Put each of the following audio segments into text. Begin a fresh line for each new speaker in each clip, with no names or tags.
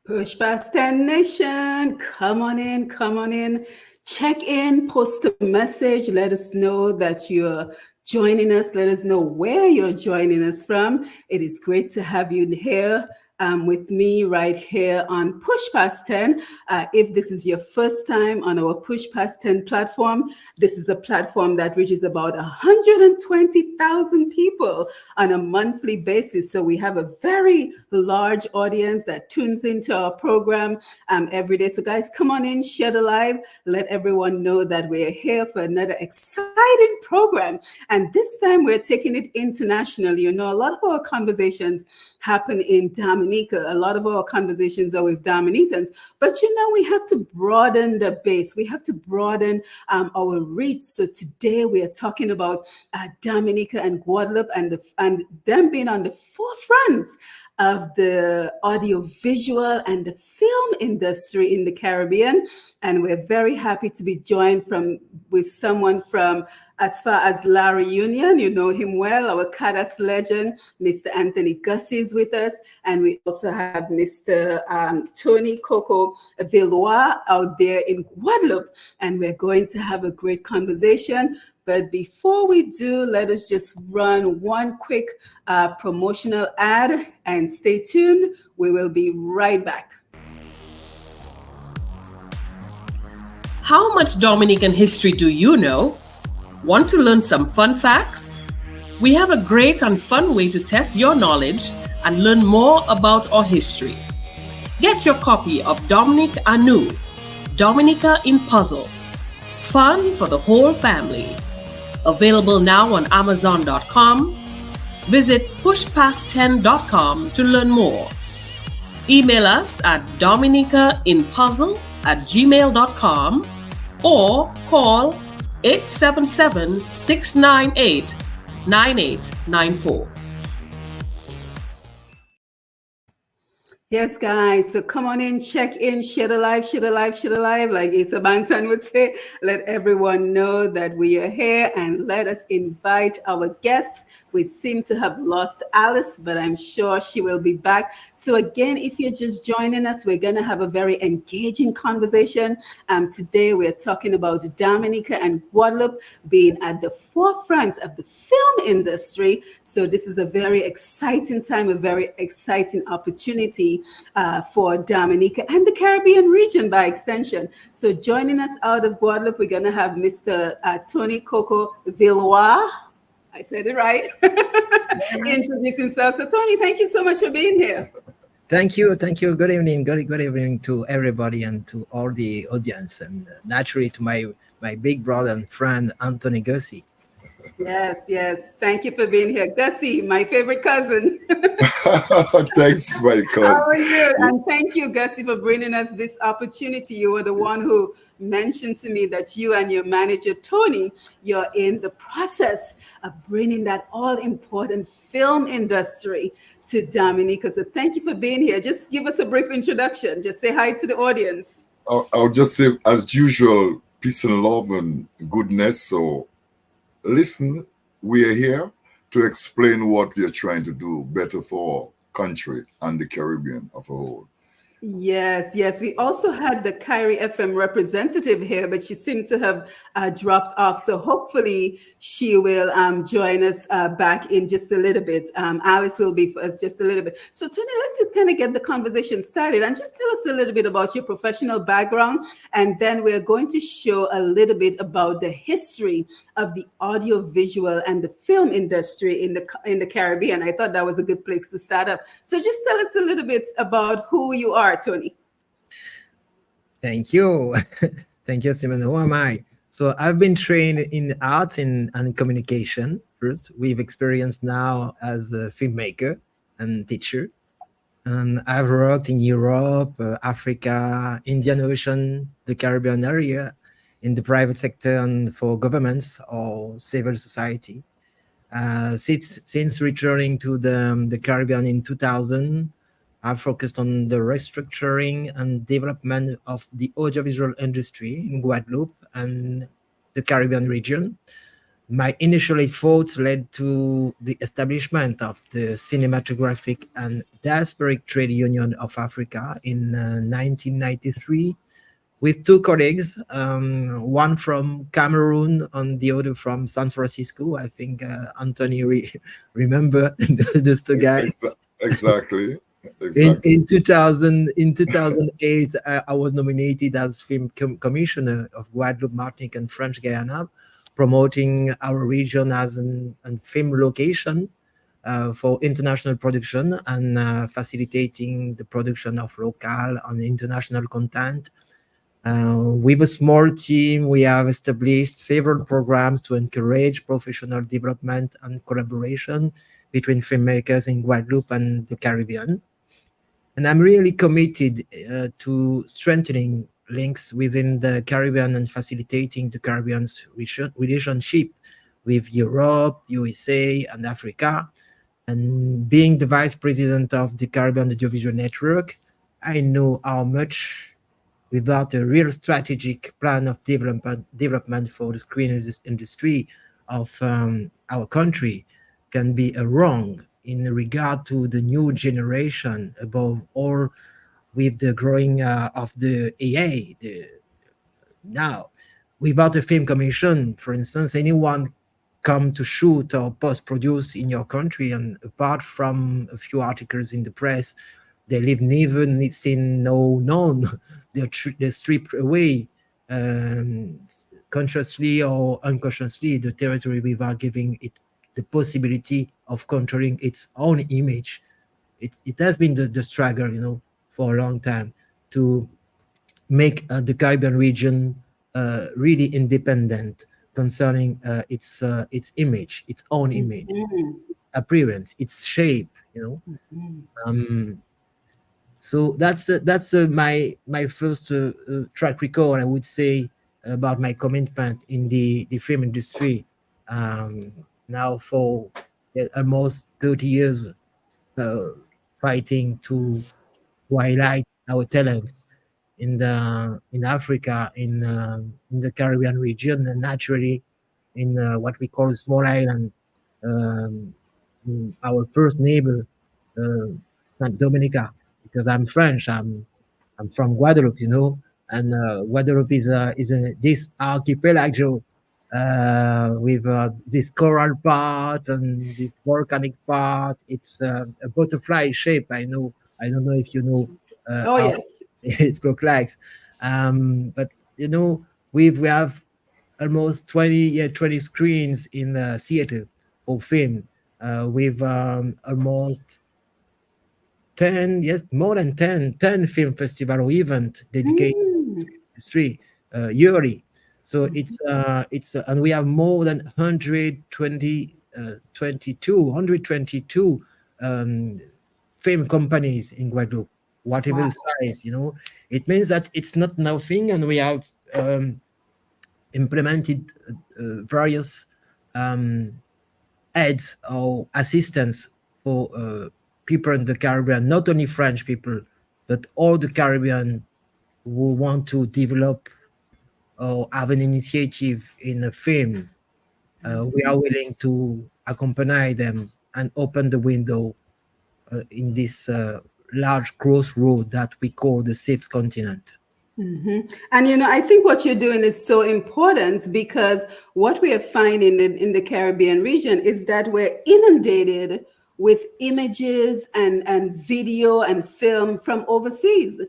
Push past 10 Nation. Come on in, come on in. Check in, post a message. Let us know that you're joining us. Let us know where you're joining us from. It is great to have you here with me right here on Push Past 10. If this is your first time on our Push Past 10 platform, this is a platform that reaches about 120,000 people on a monthly basis. So we have a very large audience that tunes into our program every day. So guys, come on in, share the live. Let everyone know that we're here for another exciting program. And this time we're taking it international. You know, a lot of our conversations happen in Dominica. A lot of our conversations are with Dominicans. But you know, we have to broaden the base. We have to broaden our reach. So today we are talking about Dominica and Guadeloupe and them being on the forefront of the audiovisual and the film industry in the Caribbean. And we're very happy to be joined with someone from as far as La Reunion. You know him well, our Cadas legend, Mr. Anthony Gussie is with us. And we also have Mr. Tony Coco Villois out there in Guadeloupe. And we're going to have a great conversation. But before we do, let us just run one quick promotional ad and stay tuned. We will be right back.
How much Dominican history do you know? Want to learn some fun facts? We have a great and fun way to test your knowledge and learn more about our history. Get your copy of Dominic Anu, Dominica in Puzzle. Fun for the whole family. Available now on Amazon.com. Visit pushpast10.com to learn more. Email us at dominicainpuzzle@gmail.com or call 877-698-9894.
Yes, guys. So come on in, check in, share the live, share the live, share the live. Like Issa Banton would say, let everyone know that we are here and let us invite our guests. We seem to have lost Alice, but I'm sure she will be back. So again, if you're just joining us, we're going to have a very engaging conversation. Today, we're talking about Dominica and Guadeloupe being at the forefront of the film industry. So this is a very exciting time, a very exciting opportunity for Dominica and the Caribbean region by extension. So joining us out of Guadeloupe, we're going to have Mr. Tony Coco Villois. I said it right. Introduce himself. So Tony, thank you so much for being here.
Thank you. Good evening. Good evening to everybody and to all the audience, and naturally to my big brother and friend Anthony Gussie.
Yes. Thank you for being here. Gussie, my favorite cousin.
Thanks, my cousin.
How are you? And thank you, Gussie, for bringing us this opportunity. You were the one who mentioned to me that you and your manager, Tony, you're in the process of bringing that all-important film industry to Dominica. So thank you for being here. Just give us a brief introduction. Just say hi to the audience.
I'll just say, as usual, peace and love and goodness. So listen, we are here to explain what we are trying to do better for our country and the Caribbean as a whole.
Yes. We also had the Kyrie FM representative here, but she seemed to have dropped off. So hopefully she will join us back in just a little bit. Alice will be for us just a little bit. So Tony, let's just kind of get the conversation started and just tell us a little bit about your professional background. And then we're going to show a little bit about the history of the audiovisual and the film industry in the Caribbean. I thought that was a good place to start up. So just tell us a little bit about who you are, Tony.
Thank you. Thank you, Simon. Who am I? So I've been trained in arts and communication first. We've experienced now as a filmmaker and teacher. And I've worked in Europe, Africa, Indian Ocean, the Caribbean area, in the private sector and for governments or civil society. Since returning to the Caribbean in 2000, I've focused on the restructuring and development of the audiovisual industry in Guadeloupe and the Caribbean region. My initial efforts led to the establishment of the Cinematographic and Diasporic Trade Union of Africa in 1993 with two colleagues, one from Cameroon and the other from San Francisco. I think Anthony remember those two guys.
Exactly.
In 2008, I was nominated as film commissioner of Guadeloupe, Martinique, and French Guiana, promoting our region as a film location for international production and facilitating the production of local and international content. With a small team, we have established several programs to encourage professional development and collaboration between filmmakers in Guadeloupe and the Caribbean. And I'm really committed to strengthening links within the Caribbean and facilitating the Caribbean's relationship with Europe, USA, and Africa. And being the vice president of the Caribbean Audiovisual Network, I know how much, without a real strategic plan of development for the screen industry of our country, can be a wrong in regard to the new generation, above all with the growing of the AI. Now, without a film commission, for instance, anyone come to shoot or post-produce in your country, and apart from a few articles in the press, they leave neither seen nor known. They're stripped away consciously or unconsciously the territory without giving it the possibility of controlling its own image. It has been the struggle, for a long time to make the Caribbean region really independent concerning its image, its own image, its appearance, its shape. So that's my first track record, I would say, about my commitment in the film industry. Now for almost 30 years, fighting to highlight our talents in Africa, in the Caribbean region, and naturally in what we call a small island, our first neighbor, Dominica, because I'm French. I'm from Guadeloupe, and Guadeloupe is this archipelago with this coral part and the volcanic part. It's a butterfly shape. I don't know if you know
Oh,
how
yes.
it looks like, but we have almost 20 screens in the theater for film, with almost 10, yes, more than 10 film festival or event dedicated to industry yearly. So it's and we have more than 122 film companies in Guadeloupe, whatever
Wow.
size. It means that it's not nothing, and we have implemented various aids or assistance for people in the Caribbean, not only French people, but all the Caribbean who want to develop or have an initiative in a film. We are willing to accompany them and open the window in this large crossroad that we call the sixth continent.
And I think what you're doing is so important, because what we are finding in the Caribbean region is that we're inundated with images and video and film from overseas.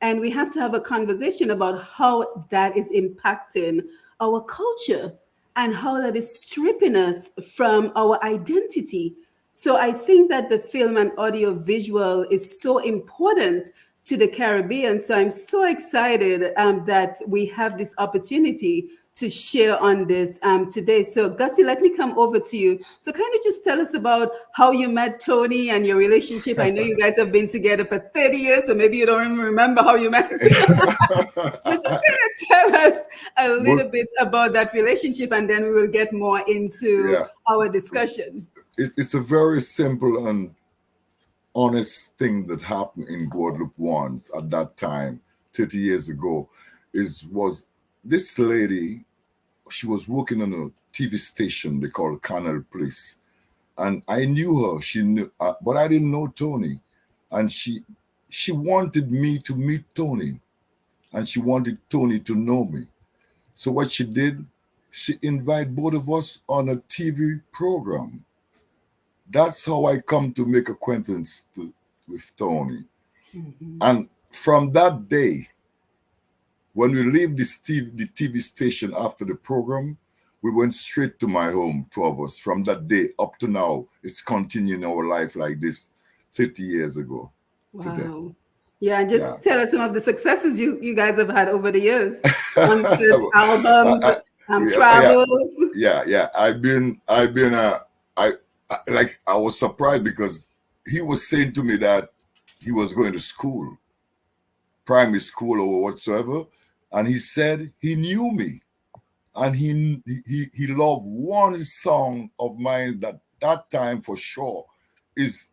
And we have to have a conversation about how that is impacting our culture and how that is stripping us from our identity. So I think that the film and audio visual is so important to the Caribbean. So I'm so excited that we have this opportunity to share on this today. So Gussie, let me come over to you. So kind of just tell us about how you met Tony and your relationship. I know you guys have been together for 30 years, so maybe you don't even remember how you met. So just kind of tell us a little bit about that relationship, and then we will get more into our discussion.
It's a very simple and honest thing that happened in Guadeloupe once at that time, 30 years ago, was this lady she was working on a TV station they call Canal Place, and I knew her. She knew, but I didn't know Tony, and she wanted me to meet Tony, and she wanted Tony to know me. So what she did, she invited both of us on a TV program. That's how I come to make acquaintance with Tony. And from that day, when we leave the TV station after the program, we went straight to my home, two of us. From that day up to now, it's continuing our life like this 50 years ago.
Wow.
Today.
Yeah, and just tell us some of the successes you guys have had over the years. Concerts, albums, travels.
Yeah. I've been I was surprised because he was saying to me that he was going to school, primary school or whatsoever, and he said he knew me, and he loved one song of mine that time for sure is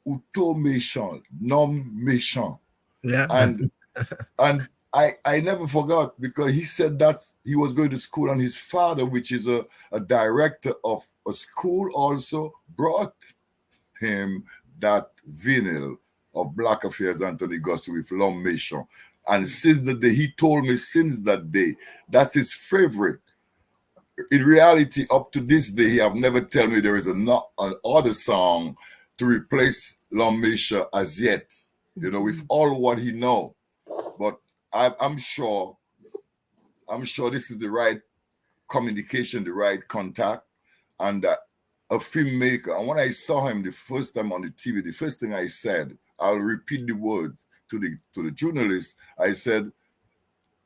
Automation, Nommation.
Yeah.
And I never forgot, because he said that he was going to school, and his father, which is a director of a school, also brought him that vinyl of Black Affairs Anthony Gussie with Nommation. And since the day, he told me since that day, that's his favorite. In reality, up to this day, he have never tell me there is an other song to replace Nommation as yet, with all what he know. But I'm sure this is the right communication, the right contact, and a filmmaker. And when I saw him the first time on the TV, the first thing I said, I'll repeat the words to the journalist. I said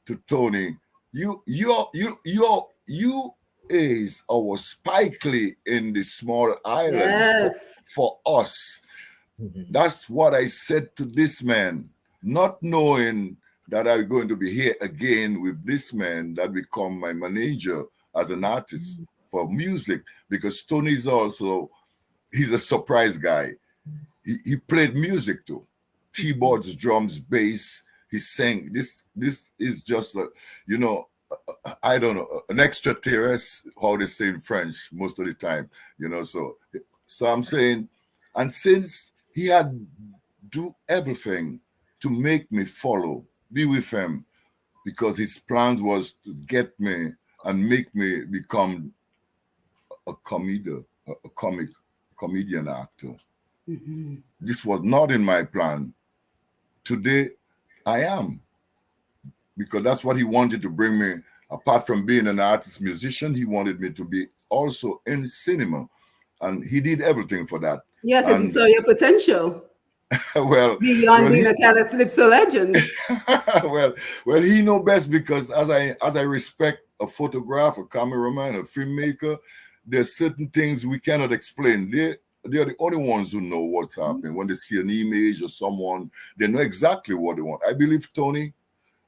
to Tony, you is our Spike Lee in the small island for us. That's what I said to this man, not knowing that I'm going to be here again with this man that become my manager as an artist for music, because Tony's also, he's a surprise guy. He played music too, keyboards, drums, bass. He sang. This is just I don't know, an extraterrestrial, how they say in French most of the time, So I'm saying, and since he had do everything to make me follow, be with him, because his plans was to get me and make me become a comedian actor. This was not in my plan. Today, I am. Because that's what he wanted to bring me. Apart from being an artist musician, he wanted me to be also in cinema. And he did everything for that.
Yeah, because he saw your potential. Beyond being a Calypso legend.
well, he know best, because as I respect a photographer, a cameraman, a filmmaker, there's certain things we cannot explain. They're the only ones who know what's happening. When they see an image or someone, they know exactly what they want. I believe Tony,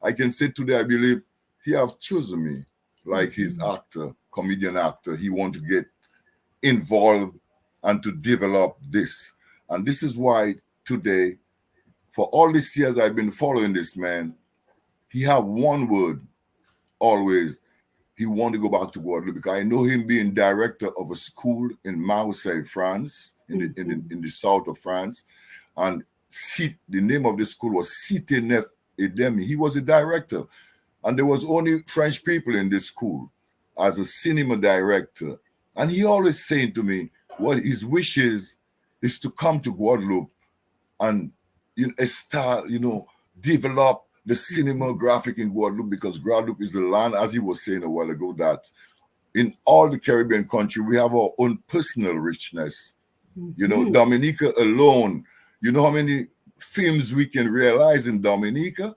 I can say today, I believe he have chosen me like his actor, comedian actor. He want to get involved and to develop this. And this is why today, for all these years I've been following this man, he have one word always. He want to go back to Guadeloupe, because I know him being director of a school in Marseille, France, in the south of France. And the name of the school was Cité Neuf Edemi. He was a director, and there was only French people in this school as a cinema director. And he always saying to me, what his wish is to come to Guadeloupe and develop the cinematographic in Guadeloupe, because Guadeloupe is a land, as he was saying a while ago, that in all the Caribbean country we have our own personal richness. Dominica alone, you know how many films we can realize in Dominica?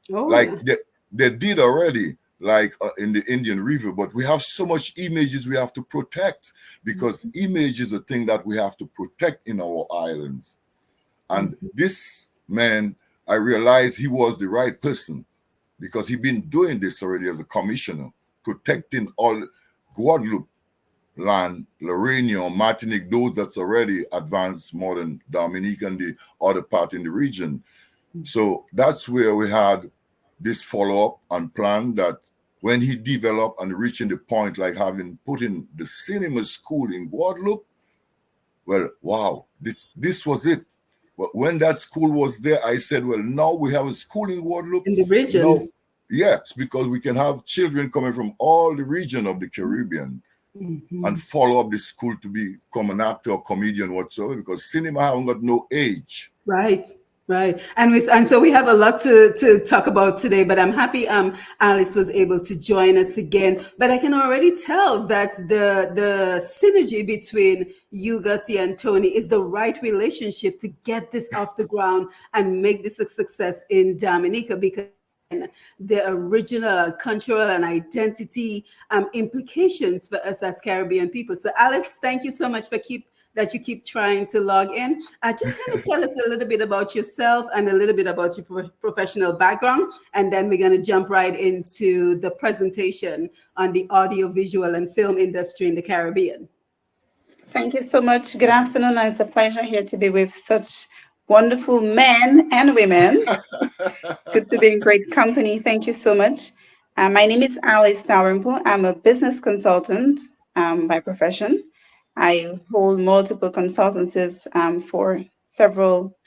They did already, in the Indian River, but we have so much images we have to protect, because image is a thing that we have to protect in our islands. And this man, I realized he was the right person, because he'd been doing this already as a commissioner, protecting all Guadeloupe land, La Réunion, Martinique, those that's already advanced more than Dominica and the other part in the region. So that's where we had this follow-up and plan that when he developed and reaching the point like having put in the cinema school in Guadeloupe, well, wow, this was it. But when that school was there, I said, well, now we have a school in Guadeloupe.
In the region.
No, yes, because we can have children coming from all the region of the Caribbean and follow up the school to become an actor or comedian whatsoever, because cinema haven't got no age.
Right. And so we have a lot to talk about today, but I'm happy Alice was able to join us again. But I can already tell that the synergy between you, Gussie, and Tony is the right relationship to get this off the ground and make this a success in Dominica, because the original cultural and identity implications for us as Caribbean people. So Alice, thank you so much for you keep trying to log in. Just kind of tell us a little bit about yourself and a little bit about your professional background, and then we're going to jump right into the presentation on the audio, visual, and film industry in the Caribbean.
Thank you so much. Good afternoon, and it's a pleasure here to be with such wonderful men and women. Good to be in great company. Thank you so much. My name is Alice Dalrymple. I'm a business consultant by profession. I hold multiple consultancies for several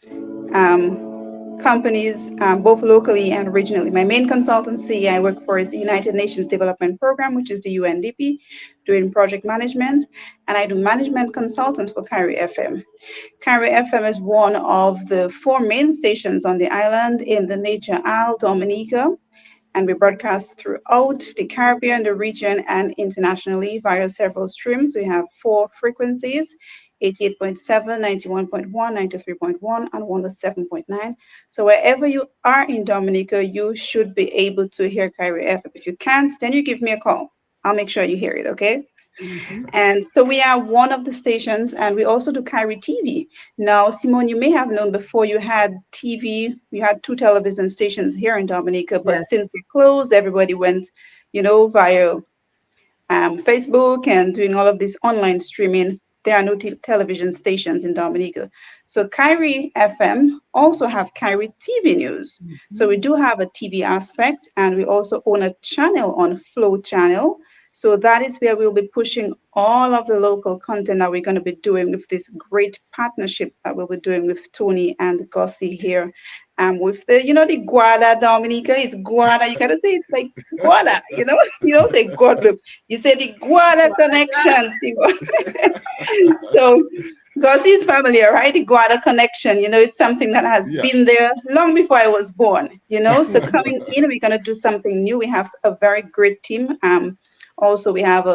companies, both locally and regionally. My main consultancy I work for is the United Nations Development Program, which is the UNDP, doing project management, and I do management consultant for Carry FM. Carry FM is one of the 4 main stations on the island in the Nature Isle, Dominica, and we broadcast throughout the Caribbean, the region, and internationally via several streams. We have 4 frequencies, 88.7, 91.1, 93.1, and 107.9. So wherever you are in Dominica, you should be able to hear Carry FM. If you can't, then you give me a call. I'll make sure you hear it, okay? And so we are one of the stations, and we also do Carry TV. Now, Simone, you may have known before you had TV, you had 2 television stations here in Dominica, but
Yes.
since they closed, everybody went, via Facebook and doing all of this online streaming. There are no television stations in Dominica. So Carry FM also have Carry TV News. So we do have a TV aspect, and we also own a channel on Flow Channel. So that is where we'll be pushing all of the local content that we're going to be doing with this great partnership that we'll be doing with Tony and Gussie here. With the Guada, Dominica, it's Guada. You gotta say it's like Guada, you don't say Guadeloupe. You say the Guada connection. So Gussie's familiar, right? The Guada connection, it's something that has been there long before I was born, So coming in, we're gonna do something new. We have a very great team. Also, we have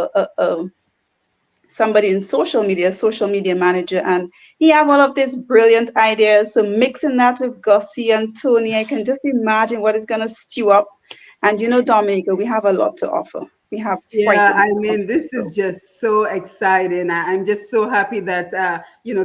somebody in social media manager, and he have all of these brilliant ideas. So mixing that with Gussie and Tony, I can just imagine what is going to stew up. And Dominica, we have a lot to offer. We have
this is just so exciting. I'm just so happy that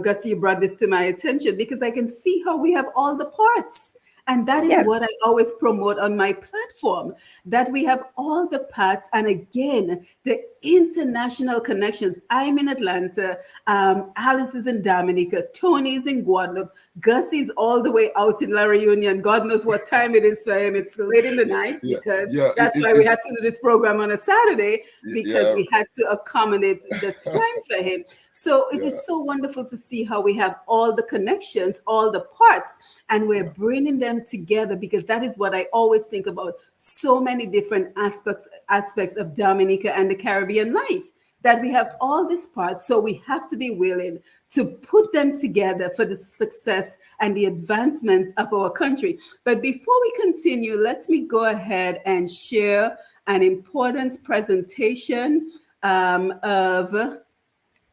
Gussie brought this to my attention, because I can see how we have all the parts. And that is what I always promote on my platform, that we have all the parts. And again, the international connections. I'm in Atlanta. Alice is in Dominica. Tony is in Guadeloupe. Gussie's all the way out in La Reunion. God knows what time it is for him. It's late in the night, because that's why we had to do this program on a Saturday, because we had to accommodate the time for him. So it is so wonderful to see how we have all the connections, all the parts, and we're bringing them together, because that is what I always think about. So many different aspects of Dominica and the Caribbean life, that we have all these parts. So we have to be willing to put them together for the success and the advancement of our country. But before we continue, let me go ahead and share an important presentation of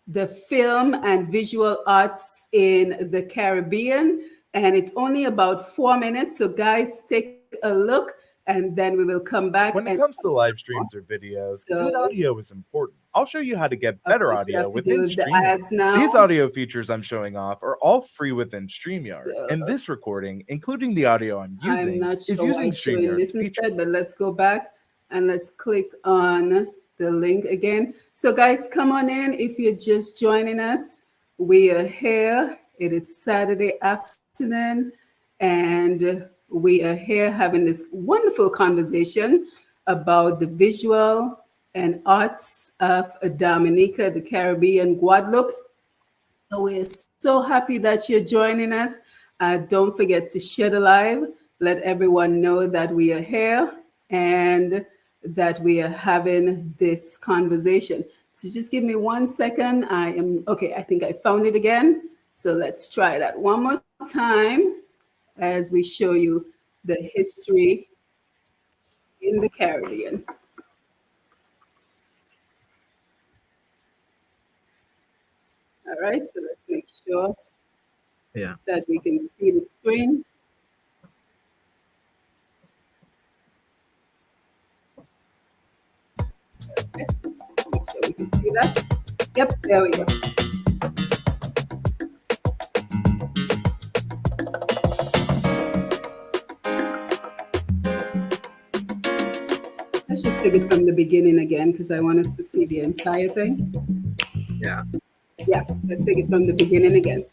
the film and visual arts in the Caribbean. And it's only about 4 minutes. So guys, take a look, and then we will come back.
When it comes to live streams or videos, good audio is important. I'll show you how to get better audio within StreamYard. These audio features I'm showing off are all free within StreamYard. And this recording, including the audio I'm using, is using StreamYard's feature.
But let's go back and let's click on the link again. So guys, come on in. If you're just joining us, we are here. It is Saturday afternoon, and we are here having this wonderful conversation about the visual and arts of Dominica, the Caribbean, Guadeloupe. So we're so happy that you're joining us. Don't forget to share the live. Let everyone know that we are here and that we are having this conversation. So just give me 1 second. Okay, I think I found it again. So let's try that one more time as we show you the history in the Caribbean. All right, so let's make sure that we can see the screen. Okay, make sure we can see that. Yep, there we go. Let's just take it from the beginning again because I want us to see the entire thing.
Yeah.
Yeah, let's take it from the beginning again.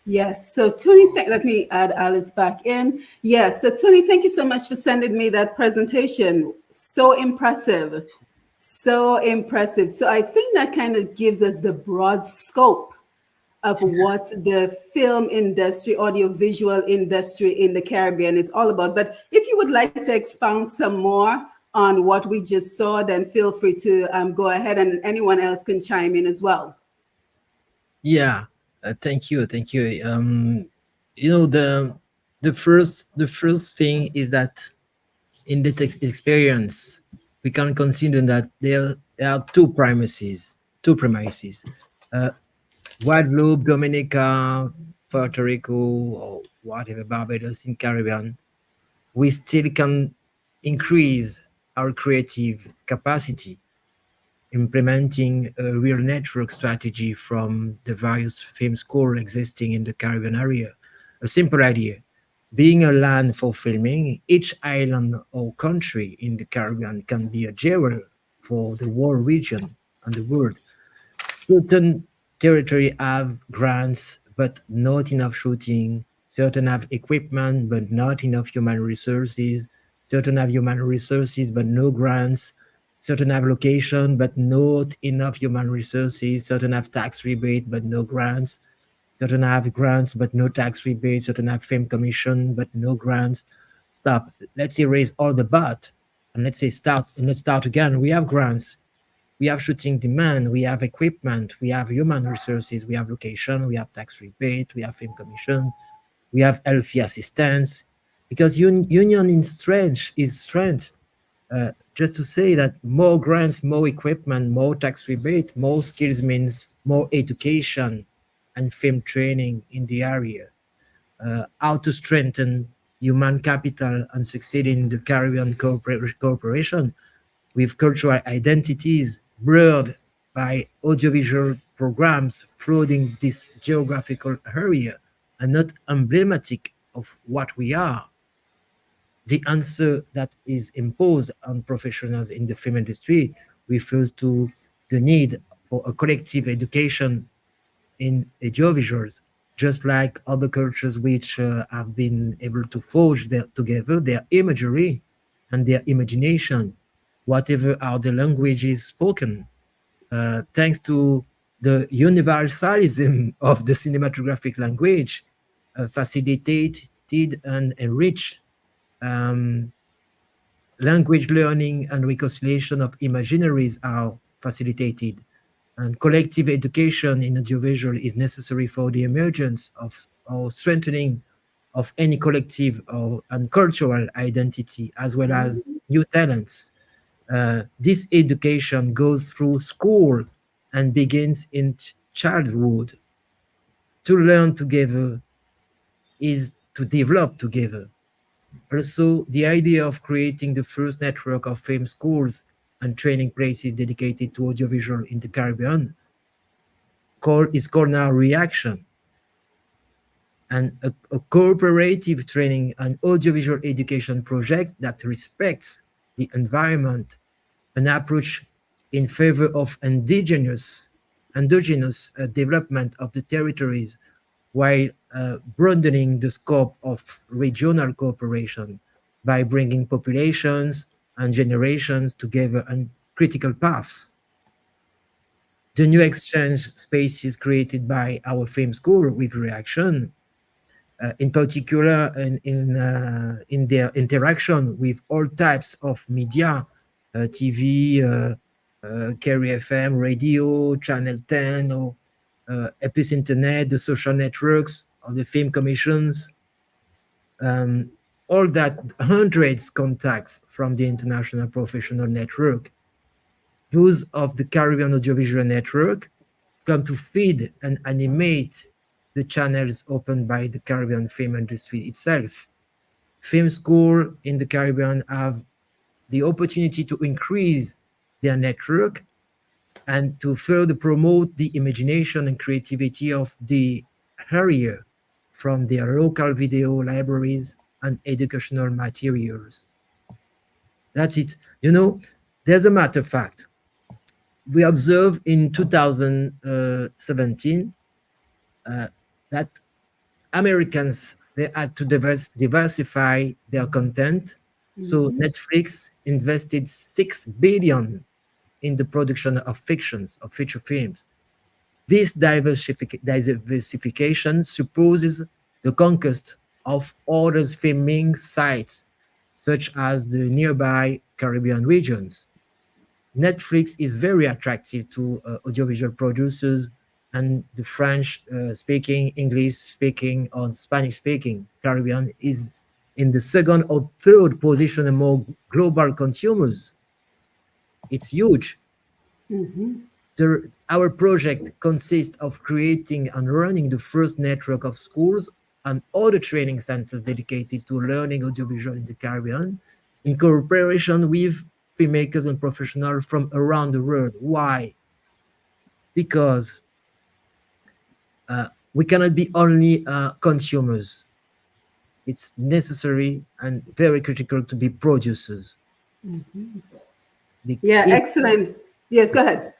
Yes. So Tony, let me add Alice back in. Yes. So Tony, thank you so much for sending me that presentation. So impressive. So impressive. So I think that kind of gives us the broad scope of what the film industry, audiovisual industry in the Caribbean is all about. But if you would like to expound some more on what we just saw, then feel free to go ahead, and anyone else can chime in as well.
Yeah, thank you, thank you. You know, the first thing is that in the experience, we can consider that there are two premises. Guadeloupe, Dominica, Puerto Rico, or whatever, Barbados in Caribbean, we still can increase our creative capacity, implementing a real network strategy from the various film schools existing in the Caribbean area. A simple idea. Being a land for filming, each island or country in the Caribbean can be a jewel for the whole region and the world. Certain territory have grants but not enough shooting. Certain have equipment but not enough human resources. Certain have human resources but no grants. Certain have location but not enough human resources. Certain have tax rebate but no grants. Certain have grants but no tax rebate. Certain have film commission but no grants. Stop. Let's erase all the but and let's start again. We have grants, we have shooting demand, we have equipment, we have human resources, we have location, we have tax rebate, we have film commission, we have healthy assistance. Because union in strength is strength. Just to say that more grants, more equipment, more tax rebate, more skills means more education and film training in the area. How to strengthen human capital and succeed in the Caribbean cooperation with cultural identities blurred by audiovisual programs flooding this geographical area and not emblematic of what we are. The answer that is imposed on professionals in the film industry refers to the need for a collective education in audiovisuals, just like other cultures which have been able to forge together their imagery and their imagination, whatever are the languages spoken, thanks to the universalism of the cinematographic language, facilitated and enriched language learning and reconciliation of imaginaries are facilitated, and collective education in audiovisual is necessary for the emergence of or strengthening of any collective and cultural identity, as well as new talents. This education goes through school and begins in childhood. To learn together is to develop together. Also, the idea of creating the first network of film schools and training places dedicated to audiovisual in the Caribbean is called now Reaction. And a cooperative training and audiovisual education project that respects the environment, an approach in favor of endogenous development of the territories while broadening the scope of regional cooperation by bringing populations and generations together on critical paths. The new exchange spaces created by our film school with Reaction, in particular in their interaction with all types of media, TV, Carry FM, radio, Channel 10, or Epis Internet, the social networks of the film commissions, all that hundreds contacts from the international professional network. Those of the Caribbean Audiovisual Network come to feed and animate the channels opened by the Caribbean film industry itself. Film schools in the Caribbean have the opportunity to increase their network and to further promote the imagination and creativity of the area from their local video libraries and educational materials. That's it. You know, there's a matter of fact. We observed in 2017 that Americans, they had to diversify their content. So Netflix invested 6 billion in the production of fictions, of feature films. This diversification supposes the conquest of other filming sites, such as the nearby Caribbean regions. Netflix is very attractive to audiovisual producers and the French speaking, English speaking, or Spanish speaking Caribbean is in the second or third position among global consumers. It's huge. Our project consists of creating and running the first network of schools and other training centers dedicated to learning audiovisual in the Caribbean in cooperation with filmmakers and professionals from around the world. Why? Because we cannot be only consumers. It's necessary and very critical to be producers.
Yeah, excellent. Yes, go ahead.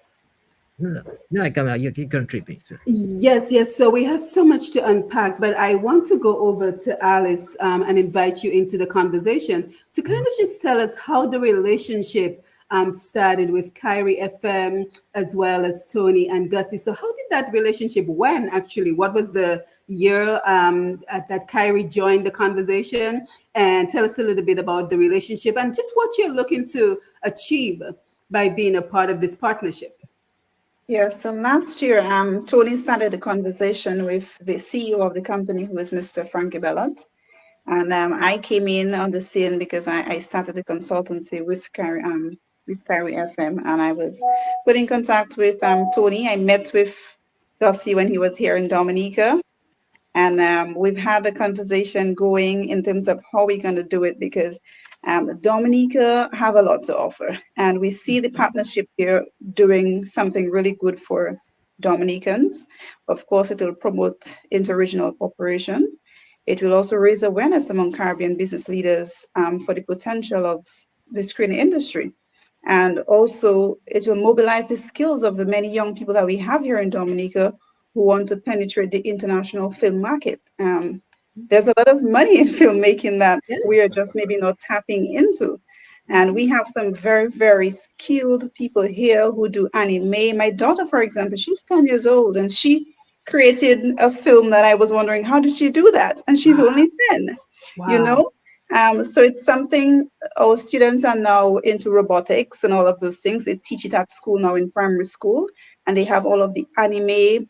No, I cannot. You can repeat. So.
Yes. So we have so much to unpack, but I want to go over to Alice and invite you into the conversation to kind of just tell us how the relationship started with Kyrie FM as well as Tony and Gussie. So how did that relationship when actually? What was the year that Kyrie joined the conversation? And tell us a little bit about the relationship and just what you're looking to achieve by being a part of this partnership.
Yeah, so last year, Tony started a conversation with the CEO of the company, who is Mr. Frankie Bellot. And I came in on the scene because I started a consultancy with Kyrie FM, and I was put in contact with Tony. I met with Gussie when he was here in Dominica. And we've had a conversation going in terms of how we're going to do it because Dominica have a lot to offer. And we see the partnership here doing something really good for Dominicans. Of course, it will promote interregional cooperation. It will also raise awareness among Caribbean business leaders for the potential of the screen industry. And also, it will mobilize the skills of the many young people that we have here in Dominica who want to penetrate the international film market. There's a lot of money in filmmaking that we are just maybe not tapping into. And we have some very, very skilled people here who do anime. My daughter, for example, she's 10 years old and she created a film that I was wondering, how did she do that? And she's only 10, you know? So it's something our students are now into robotics and all of those things. They teach it at school now in primary school, and they have all of the anime,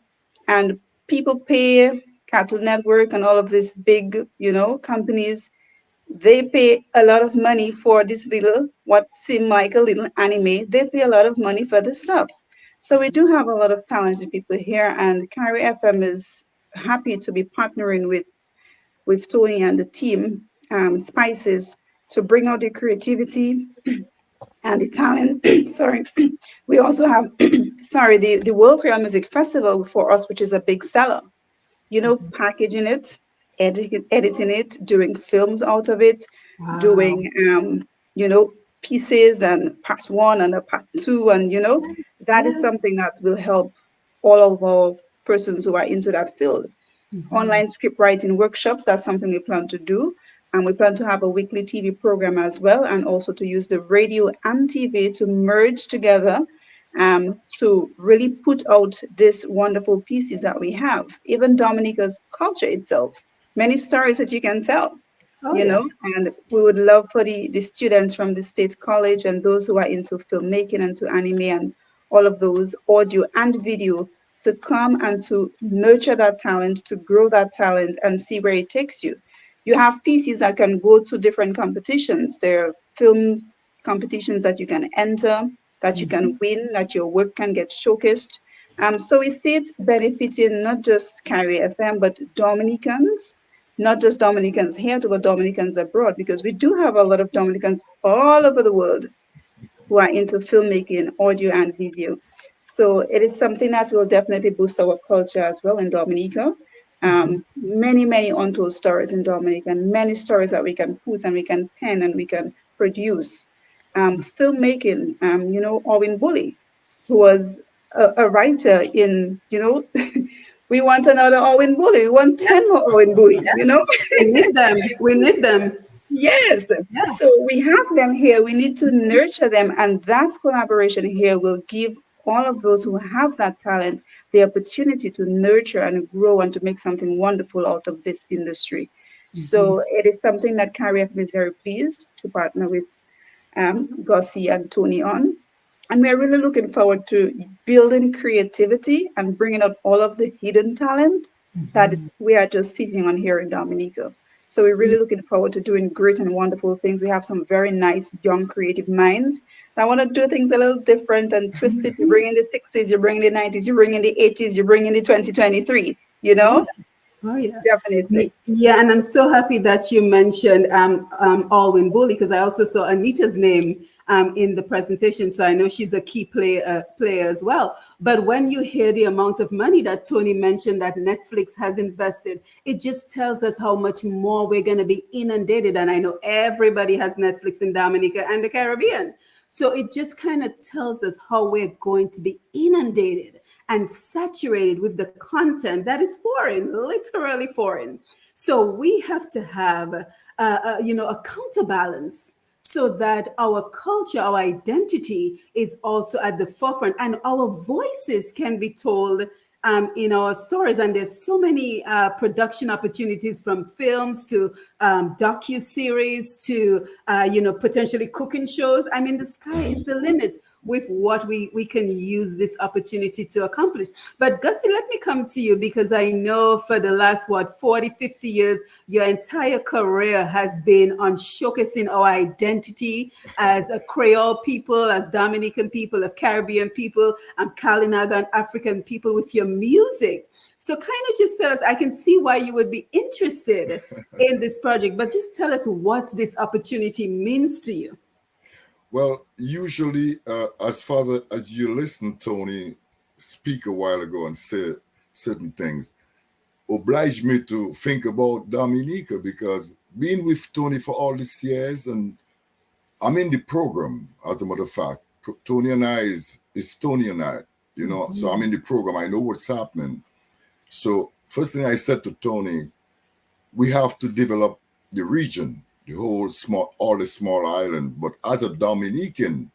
and people pay Cartoon Network and all of these big, companies. They pay a lot of money for this little, what seem like a little anime. They pay a lot of money for this stuff. So we do have a lot of talented people here, and Kyrie FM is happy to be partnering with Tony and the team, Spices, to bring out the creativity and the talent. Sorry. We also have, the World Creole Music Festival for us, which is a big seller. Packaging it, editing it, doing films out of it, doing, pieces and part 1 and a part 2. And, that is something that will help all of our persons who are into that field. Online script writing workshops, that's something we plan to do. And we plan to have a weekly TV program as well, and also to use the radio and TV to merge together to really put out these wonderful pieces that we have. Even Dominica's culture itself, many stories that you can tell, know, and we would love for the students from the State College and those who are into filmmaking and to anime and all of those audio and video to come and to nurture that talent, to grow that talent and see where it takes you. You have pieces that can go to different competitions. There are film competitions that you can enter, that you can win, that your work can get showcased. So we see it benefiting not just Kyrie FM, but Dominicans, not just Dominicans here, but Dominicans abroad, because we do have a lot of Dominicans all over the world who are into filmmaking, audio and video. So it is something that will definitely boost our culture as well in Dominica. Many, many untold stories in Dominica, and many stories that we can put and we can pen and we can produce. Filmmaking, Owen Bully, who was a writer in, We want another Owen Bully. We want 10 more Owen Bullies, you know?
We need them. We need them.
Yes.
Yeah.
So we have them here. We need to nurture them. And that collaboration here will give all of those who have that talent the opportunity to nurture and grow and to make something wonderful out of this industry. So it is something that Carrie FM is very pleased to partner with Gussie and Tony on. And we're really looking forward to building creativity and bringing out all of the hidden talent that we are just sitting on here in Dominica. So we're really looking forward to doing great and wonderful things. We have some very nice, young, creative minds that want to do things a little different and twist it. You bring in the 60s, you bring in the 90s, you bring in the 80s, you bring in the 2023, you know?
Oh, yeah.
Definitely.
Yeah, and I'm so happy that you mentioned Alwyn Bully, because I also saw Anita's name in the presentation. So I know she's a key player as well. But when you hear the amount of money that Tony mentioned that Netflix has invested, it just tells us how much more we're going to be inundated. And I know everybody has Netflix in Dominica and the Caribbean. So it just kind of tells us how we're going to be inundated and saturated with the content that is foreign, literally foreign. So we have to have, a counterbalance so that our culture, our identity is also at the forefront, and our voices can be told in our stories. And there's so many production opportunities, from films to docu-series to potentially cooking shows. I mean, the sky is the limit with what we can use this opportunity to accomplish. But Gussie, let me come to you, because I know for the last 40, 50 years, your entire career has been on showcasing our identity as a Creole people, as Dominican people, as Caribbean people, and Kalinaga and African people with your music. So kind of just tell us, I can see why you would be interested in this project, but just tell us what this opportunity means to you.
Well, usually, as far as you listen, Tony speak a while ago and say certain things, oblige me to think about Dominica, because being with Tony for all these years, and I'm in the program, as a matter of fact. Tony and I is Tony and I, so I'm in the program. I know what's happening. So first thing I said to Tony, we have to develop the region, all the small island. But as a Dominican,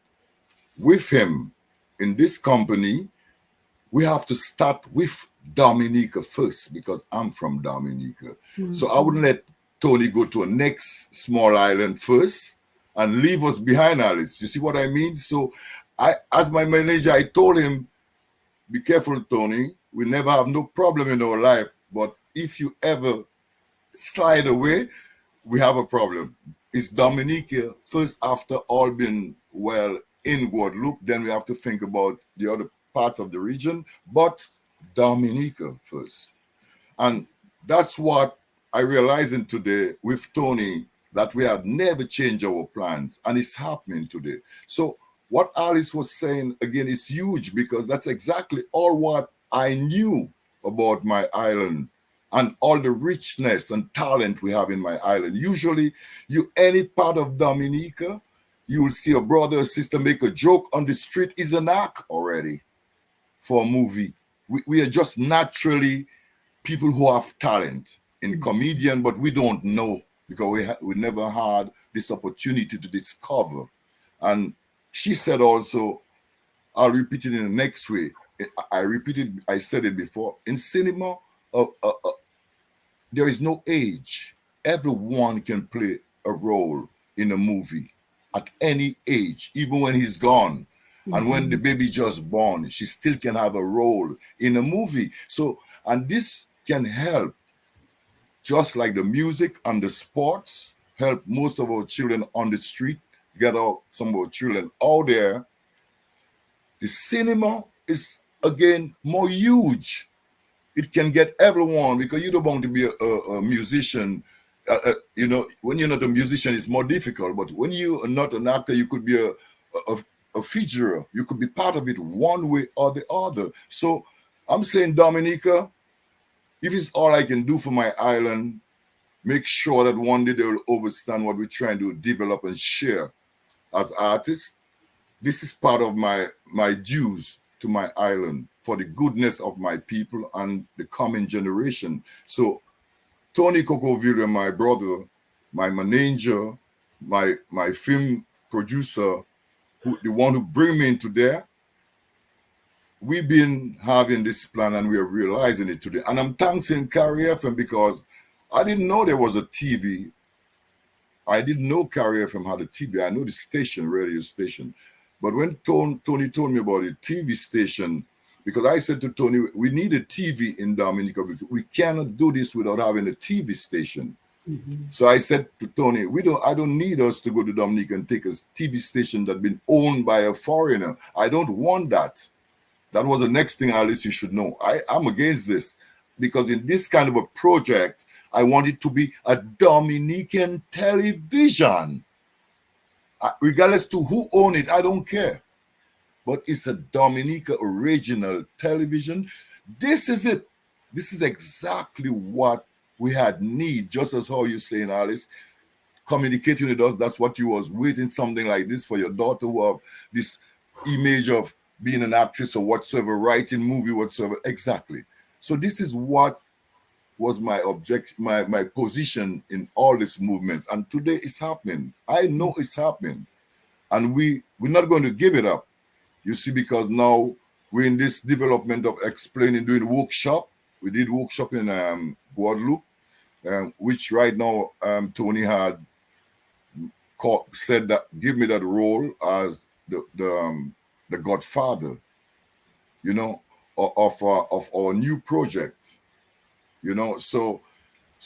with him in this company, we have to start with Dominica first, because I'm from Dominica. So I wouldn't let Tony go to a next small island first and leave us behind, Alice. You see what I mean? So as my manager, I told him, be careful, Tony. We never have no problem in our life. But if you ever slide away, we have a problem. It's Dominica first, after all been well in Guadeloupe. Then we have to think about the other part of the region, but Dominica first. And that's what I realizing today with Tony, that we have never changed our plans, and it's happening today. So what Alice was saying again is huge, because that's exactly all what I knew about my island and all the richness and talent we have in my island. Usually, any part of Dominica, you will see a brother or sister make a joke on the street, is an act already for a movie. We are just naturally people who have talent in comedian, but we don't know, because we never had this opportunity to discover. And she said also, I'll repeat it in the next way. I said it before. In cinema, there is no age. Everyone can play a role in a movie at any age, even when he's gone. And when the baby just born, she still can have a role in a movie. So, and this can help, just like the music and the sports, help most of our children on the street, get out some of our children out there. The cinema is, again, more huge. It can get everyone, because you don't want to be a musician. When you're not a musician, it's more difficult. But when you are not an actor, you could be a featurer. You could be part of it one way or the other. So I'm saying, Dominica, if it's all I can do for my island, make sure that one day they will understand what we're trying to develop and share as artists. This is part of my dues to my island for the goodness of my people and the coming generation. So Tony Cocoville, my brother, my manager, my film producer, the one who bring me into there, we've been having this plan and we are realizing it today. And I'm thanking Carry FM because I didn't know there was a TV. I didn't know Carry FM had a TV. I know the station, radio station. But when Tony told me about the TV station, because I said to Tony, we need a TV in Dominica. We cannot do this without having a TV station. Mm-hmm. So I said to Tony, I don't need us to go to Dominica and take a TV station that's been owned by a foreigner. I don't want that. That was the next thing, Alice, you should know. I'm against this because in this kind of a project, I want it to be a Dominican television. Regardless to who own it, I don't care. But it's a Dominica original television. This is it. This is exactly what we had need, just as how you're saying, Alice, communicating with us. That's what you was waiting, something like this for your daughter who have this image of being an actress or whatsoever, writing movie whatsoever. Exactly. So this is what was my my position in all these movements. And today it's happening. I know it's happening. And we're not going to give it up. You see, because now we're in this development of explaining, doing workshop. We did workshop in Guadeloupe, which right now Tony had said that, give me that role as the godfather, you know, of our new project, you know. So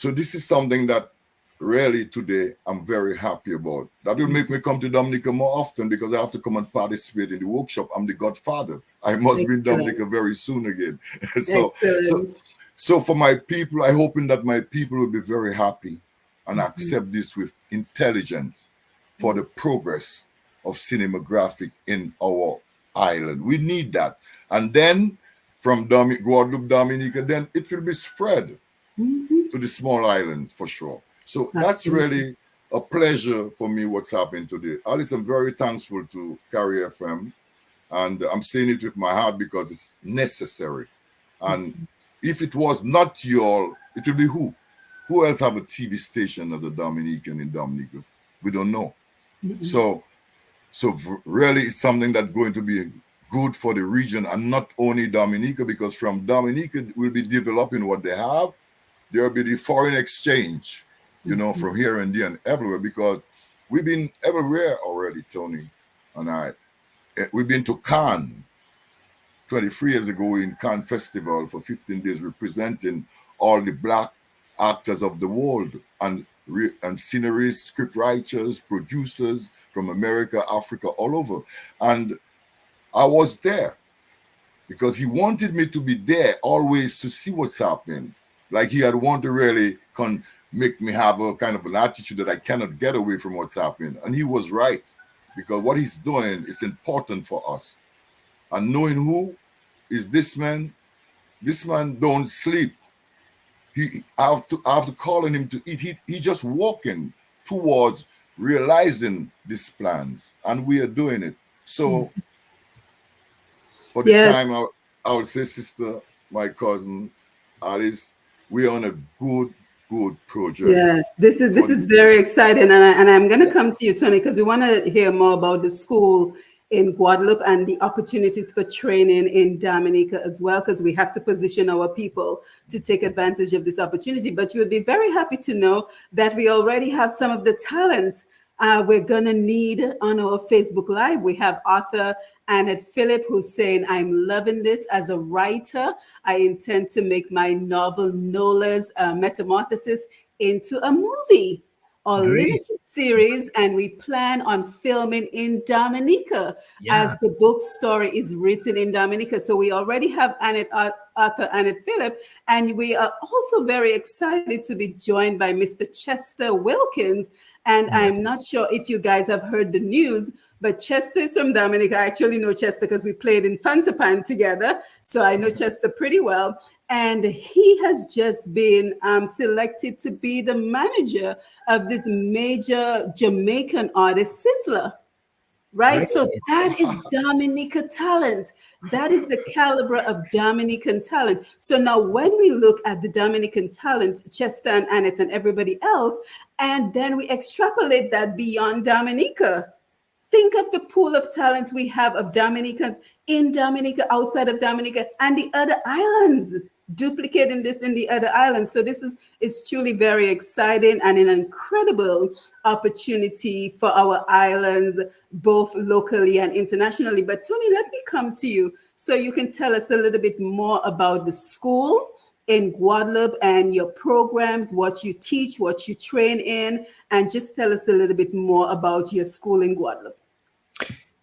this is something that really today I'm very happy about. That will make me come to Dominica more often because I have to come and participate in the workshop. I'm the godfather. I must be in Dominica very soon again. So for my people, I'm hoping that my people will be very happy and accept this with intelligence for the progress of cinematographic in our island. We need that. And then from Guadeloupe, Dominica, then it will be spread to the small islands for sure. So that's really a pleasure for me what's happening today. Alice, I'm very thankful to Carry FM. And I'm saying it with my heart because it's necessary. And if it was not y'all, it would be who? Who else have a TV station as a Dominican in Dominica? We don't know. So really it's something that's going to be good for the region and not only Dominica, because from Dominica we'll be developing what they have. There will be the foreign exchange, you know, from here and there and everywhere, because we've been everywhere already, Tony and I. We've been to Cannes 23 years ago in Cannes Festival for 15 days, representing all the Black actors of the world and scenarists, script writers, producers from America, Africa, all over. And I was there because he wanted me to be there always to see what's happening. Like he had wanted to really make me have a kind of an attitude that I cannot get away from what's happening. And he was right, because what he's doing is important for us. And knowing who is this man don't sleep. I have to call on him to eat. He just walking towards realizing these plans, and we are doing it. So for the time, I would say, sister, my cousin, Alice, we're on a good project.
Yes, this is very exciting, and I'm going to come to you, Tony, because we want to hear more about the school in Guadeloupe and the opportunities for training in Dominica as well, because we have to position our people to take advantage of this opportunity. But you would be very happy to know that we already have some of the talent we're going to need on our Facebook Live. We have author Annette Phillip, who's saying, I'm loving this as a writer. I intend to make my novel Nola's Metamorphosis into a movie or limited series, and we plan on filming in Dominica as the book story is written in Dominica. So we already have author Annette Phillip, and we are also very excited to be joined by Mr. Chester Wilkins. And I'm not sure if you guys have heard the news, but Chester is from Dominica. I actually know Chester because we played in Fantapan together. So I know Chester pretty well. And he has just been selected to be the manager of this major Jamaican artist, Sizzler. right?
Great.
So that is Dominica talent. That is the caliber of Dominican talent. So now when we look at the Dominican talent, Chester and Annette and everybody else, and then we extrapolate that beyond Dominica, think of the pool of talent we have of Dominicans in Dominica, outside of Dominica, and the other islands, duplicating this in the other islands. So this is truly very exciting and an incredible opportunity for our islands, both locally and internationally. But Tony, let me come to you so you can tell us a little bit more about the school in Guadeloupe and your programs, what you teach, what you train in, and just tell us a little bit more about your school in Guadeloupe.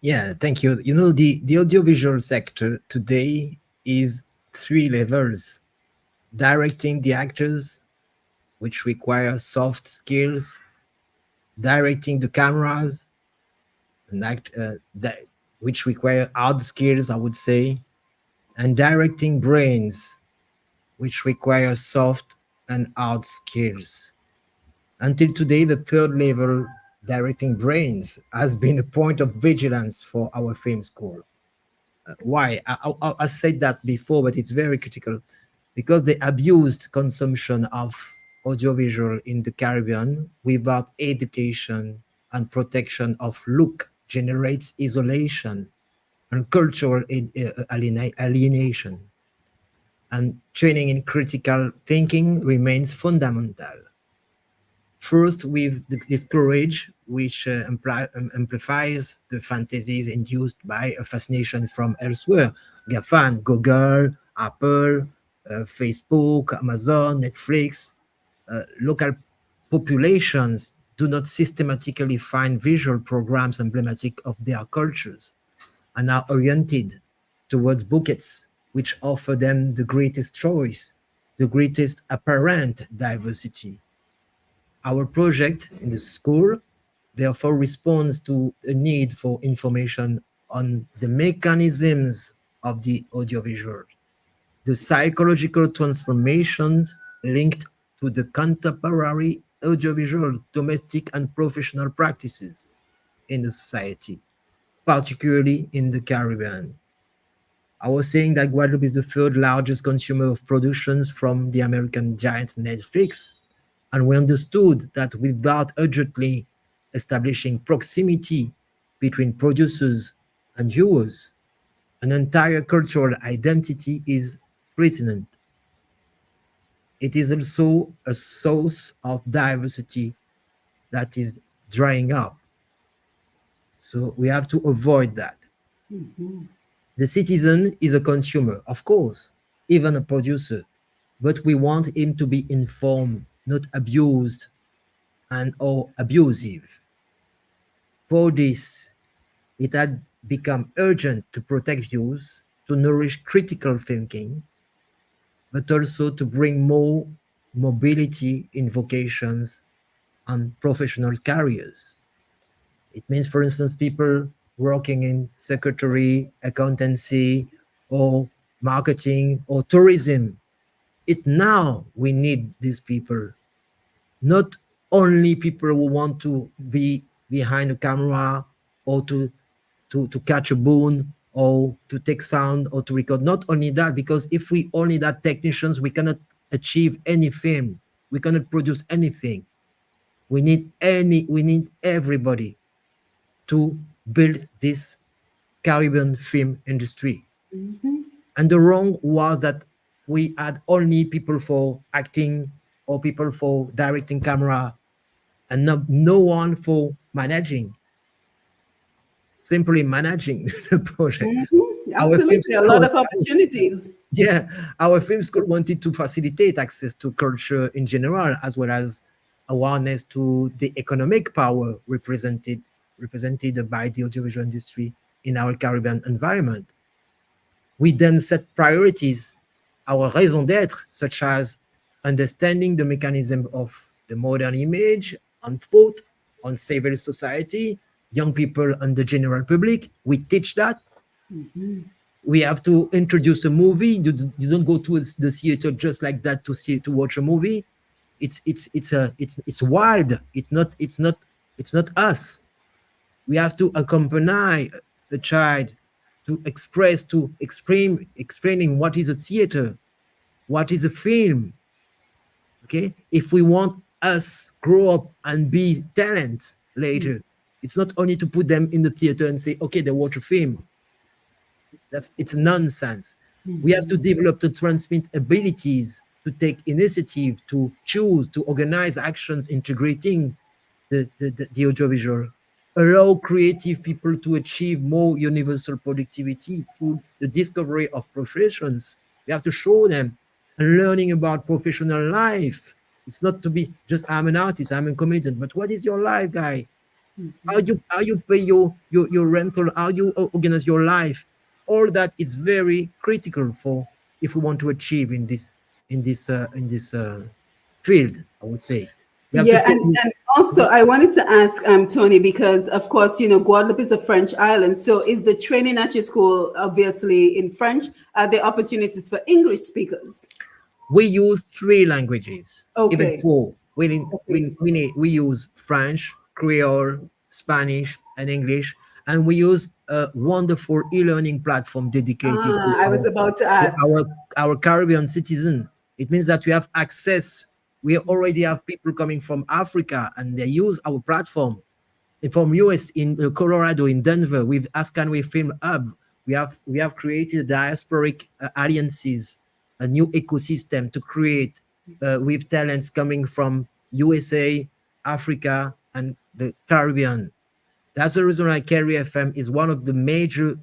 Yeah, thank you. You know, the audiovisual sector today is 3 levels. Directing the actors, which require soft skills, directing the cameras, which require hard skills, I would say, and directing brains, which require soft and hard skills. Until today, the 3rd level, directing brains, has been a point of vigilance for our film school. Why? I said that before, but it's very critical because the abused consumption of audiovisual in the Caribbean without education and protection of look generates isolation and cultural alienation. And training in critical thinking remains fundamental. First, with this courage, which amplifies the fantasies induced by a fascination from elsewhere. GAFAN, Google, Apple, Facebook, Amazon, Netflix. Local populations do not systematically find visual programs emblematic of their cultures and are oriented towards bouquets which offer them the greatest choice, the greatest apparent diversity. Our project in the school therefore responds to a need for information on the mechanisms of the audiovisual, the psychological transformations linked to the contemporary audiovisual domestic and professional practices in the society, particularly in the Caribbean. I was saying that Guadeloupe is the 3rd largest consumer of productions from the American giant Netflix. And we understood that without urgently establishing proximity between producers and viewers, an entire cultural identity is threatened. It is also a source of diversity that is drying up. So we have to avoid that.
Mm-hmm.
The citizen is a consumer, of course, even a producer, but we want him to be informed, not abused or abusive. For this, it had become urgent to protect views, to nourish critical thinking, but also to bring more mobility in vocations and professional careers. It means, for instance, people working in secretary, accountancy, or marketing, or tourism. It's now we need these people, not only people who want to be behind a camera or to catch a boon or to take sound or to record. Not only that, because if we only that technicians, we cannot achieve any film. We cannot produce anything. We need everybody to build this Caribbean film industry.
Mm-hmm.
And the wrong was that we had only people for acting or people for directing camera and no one for managing, simply managing the project.
Mm-hmm. Absolutely, a lot of opportunities.
Yeah, our film school wanted to facilitate access to culture in general, as well as awareness to the economic power represented by the audiovisual industry in our Caribbean environment. We then set priorities, our raison d'être, such as understanding the mechanism of the modern image on thought, on civil society, young people and the general public. We teach that.
Mm-hmm.
We have to introduce a movie. You don't go to the theater just like that to watch a movie. It's wild. It's not us. We have to accompany the child to explaining what is a theater, what is a film. Okay, if we want us grow up and be talent later, it's not only to put them in the theater and say, okay, they watch a film. It's nonsense. We have to develop to transmit abilities, to take initiative, to choose, to organize actions integrating the audiovisual, allow creative people to achieve more universal productivity through the discovery of professions. We have to show them and learning about professional life. It's not to be just, I'm an artist, I'm a comedian, but what is your life, guy? How you pay your rental, how you organize your life? All that is very critical for if we want to achieve in this field, I would say. We have
Yeah, and also I wanted to ask Tony, because of course, Guadeloupe is a French island. So is the training at your school obviously in French? Are there opportunities for English speakers?
We use 3 languages, even
Okay.
4. We use French, Creole, Spanish, and English, and we use a wonderful e-learning platform dedicated to
I was about to ask.
our Caribbean citizen. It means that we have access. We already have people coming from Africa, and they use our platform. And from US in Colorado, in Denver, with Ascanway Film Hub, we have created diasporic alliances, a new ecosystem to create with talents coming from USA, Africa, and the Caribbean. That's the reason why Carry FM is one of the major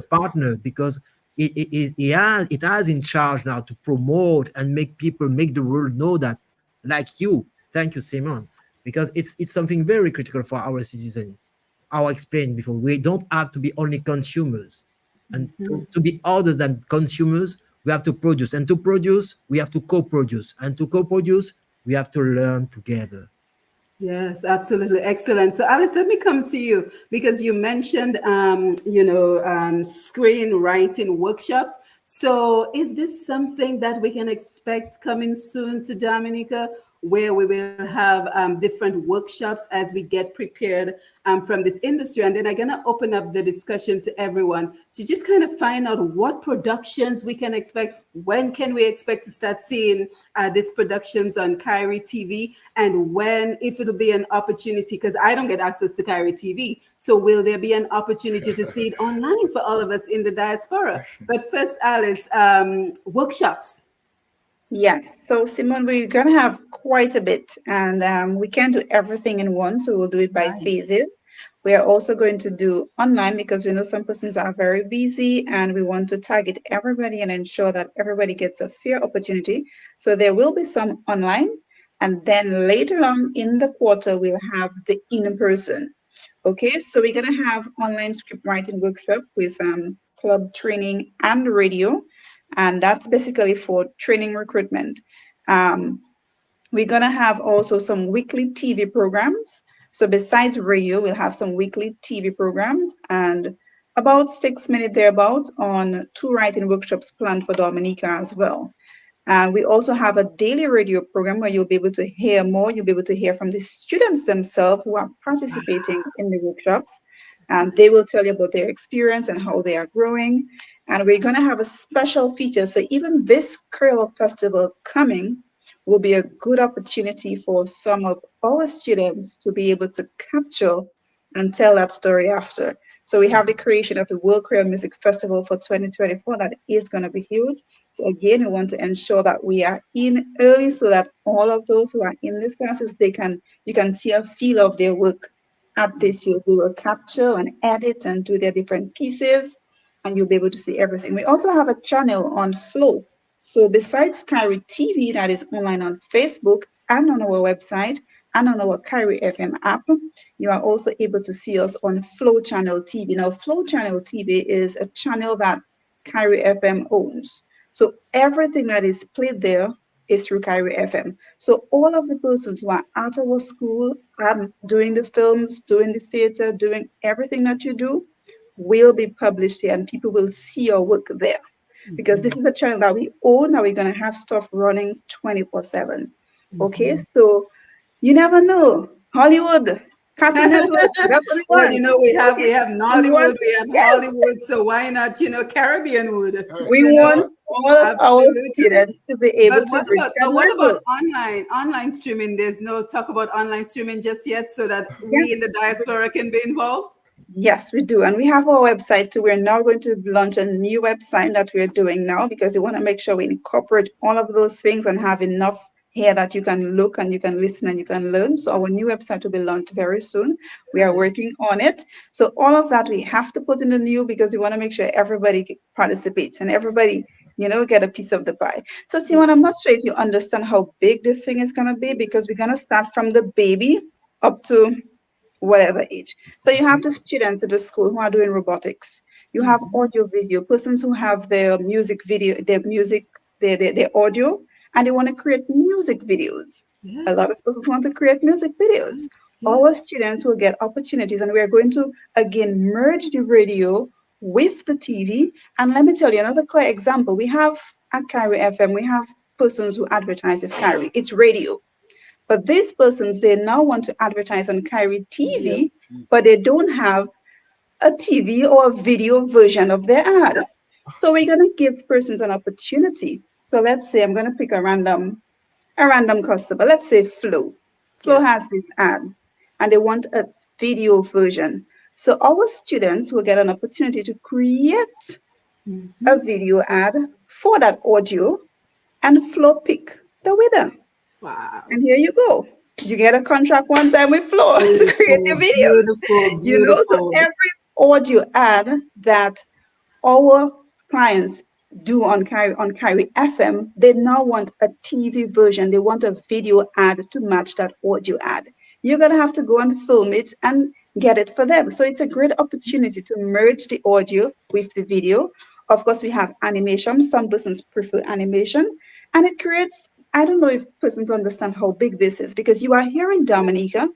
partner, because it has in charge now to promote and make the world know that, like you. Thank you, Simon, because it's something very critical for our citizens. I explained before, we don't have to be only consumers, and to be other than consumers, we have to produce, and to produce, we have to co-produce, and to co-produce, we have to learn together.
Yes, absolutely. Excellent. So Alice, let me come to you, because you mentioned, screenwriting workshops. So is this something that we can expect coming soon to Dominica, where we will have different workshops as we get prepared from this industry? And then I'm going to open up the discussion to everyone to just kind of find out what productions we can expect. When can we expect to start seeing these productions on Kyrie TV? And when, if it'll be an opportunity, because I don't get access to Kyrie TV. So will there be an opportunity to see it online for all of us in the diaspora? But first, Alice, workshops.
Yes, so Simone, we're going to have quite a bit, and we can't do everything in one, so we'll do it by phases. We are also going to do online, because we know some persons are very busy, and we want to target everybody and ensure that everybody gets a fair opportunity. So there will be some online, and then later on in the quarter, we'll have the in-person. Okay, so we're going to have online script writing workshop with club training and radio. And that's basically for training recruitment. We're going to have also some weekly TV programs. So besides radio, we'll have some weekly TV programs, and about 6 minutes thereabouts on 2 writing workshops planned for Dominica as well. And we also have a daily radio program where you'll be able to hear more. You'll be able to hear from the students themselves who are participating in the workshops. And they will tell you about their experience and how they are growing. And we're going to have a special feature. So even this Creole Festival coming will be a good opportunity for some of our students to be able to capture and tell that story after. So we have the creation of the World Creole Music Festival for 2024 that is going to be huge. So again, we want to ensure that we are in early so that all of those who are in these classes, you can see a feel of their work at this year. They will capture and edit and do their different pieces, and you'll be able to see everything. We also have a channel on Flow. So besides Kyrie TV that is online on Facebook and on our website and on our Kyrie FM app, you are also able to see us on Flow Channel TV. Now, Flow Channel TV is a channel that Kyrie FM owns. So everything that is played there is through Kyrie FM. So all of the persons who are at our school, doing the films, doing the theater, doing everything that you do, will be published here, and people will see your work there. Because this is a channel that we own, that we're going to have stuff running 24/7. Okay, so you never know. Hollywood, Cartoon Network. That's what we
Well,
want.
we have Nollywood, we have
Yes.
Hollywood, so why not, Caribbean wood?
We want all of our
Absolutely.
students to be able
But
to reach that
what
level.
about online streaming? There's no talk about online streaming just yet, so that
Yeah.
we in the diaspora can be involved.
Yes, we do. And we have our website too. We're now going to launch a new website that we're doing now because we want to make sure we incorporate all of those things and have enough here that you can look and you can listen and you can learn. So our new website will be launched very soon. We are working on it. So all of that we have to put in the new because we want to make sure everybody participates and everybody, get a piece of the pie. So Simon, I'm not sure if you understand how big this thing is going to be because we're going to start from the baby up to whatever age. So you have the students at the school who are doing robotics. You have audio visual persons who have their music video, their audio, and they want to create music videos.
Yes.
A lot of persons want to create music videos.
Yes.
Our students will get opportunities, and we are going to again merge the radio with the TV. And let me tell you another clear example. We have at Kyrie FM, we have persons who advertise with Kyrie. It's radio. But these persons, they now want to advertise on Kyrie TV, but they don't have a TV or a video version of their ad. So we're going to give persons an opportunity. So let's say I'm going to pick a random customer. Let's say Flo. Flo has this ad, and they want a video version. So our students will get an opportunity to create a video ad for that audio, and Flo pick the winner.
Wow.
And here you go. You get a contract one time with Flo to create your videos.
Beautiful.
So every audio ad that our clients do on Kyrie FM, they now want a TV version. They want a video ad to match that audio ad. You're going to have to go and film it and get it for them. So it's a great opportunity to merge the audio with the video. Of course, we have animation. Some persons prefer animation. And it creates, I don't know if persons understand how big this is, because you are here in Dominica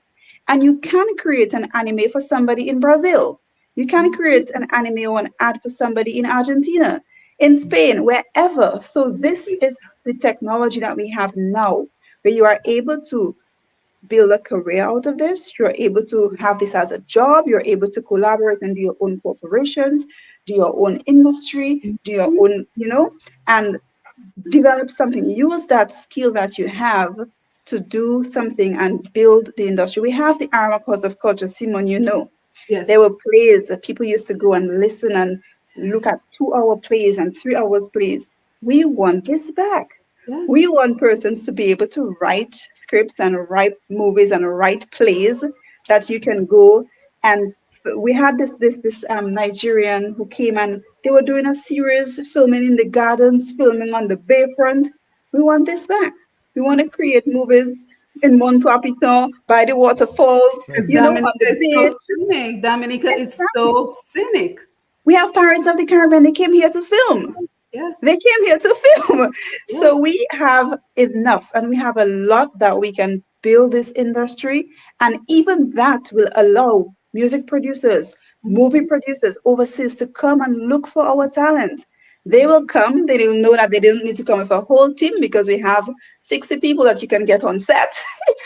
and you can create an anime for somebody in Brazil. You can create an anime or an ad for somebody in Argentina, in Spain, wherever. So this is the technology that we have now, where you are able to build a career out of this. You're able to have this as a job. You're able to collaborate and do your own corporations, do your own industry, do your own, and develop something. Use that skill that you have to do something and build the industry. We have the Arma Cause of Culture, Simon,
Yes.
There were plays that people used to go and listen and look at 2-hour plays and 3 hours plays. We want this back.
Yes.
We want persons to be able to write scripts and write movies and write plays that you can go. And we had this Nigerian who came and they were doing a series, filming in the gardens, filming on the bayfront. We want this back. We want to create movies in Mont Papiton, by the waterfalls, on the beach.
Dominica is so scenic.
We have Pirates of the Caribbean. They came here to film.
Yeah.
They came here to film. Yeah. So we have enough, and we have a lot that we can build this industry. And even that will allow music producers, movie producers overseas to come and look for our talent. They will come. They will know that they don't need to come with a whole team because we have 60 people that you can get on set.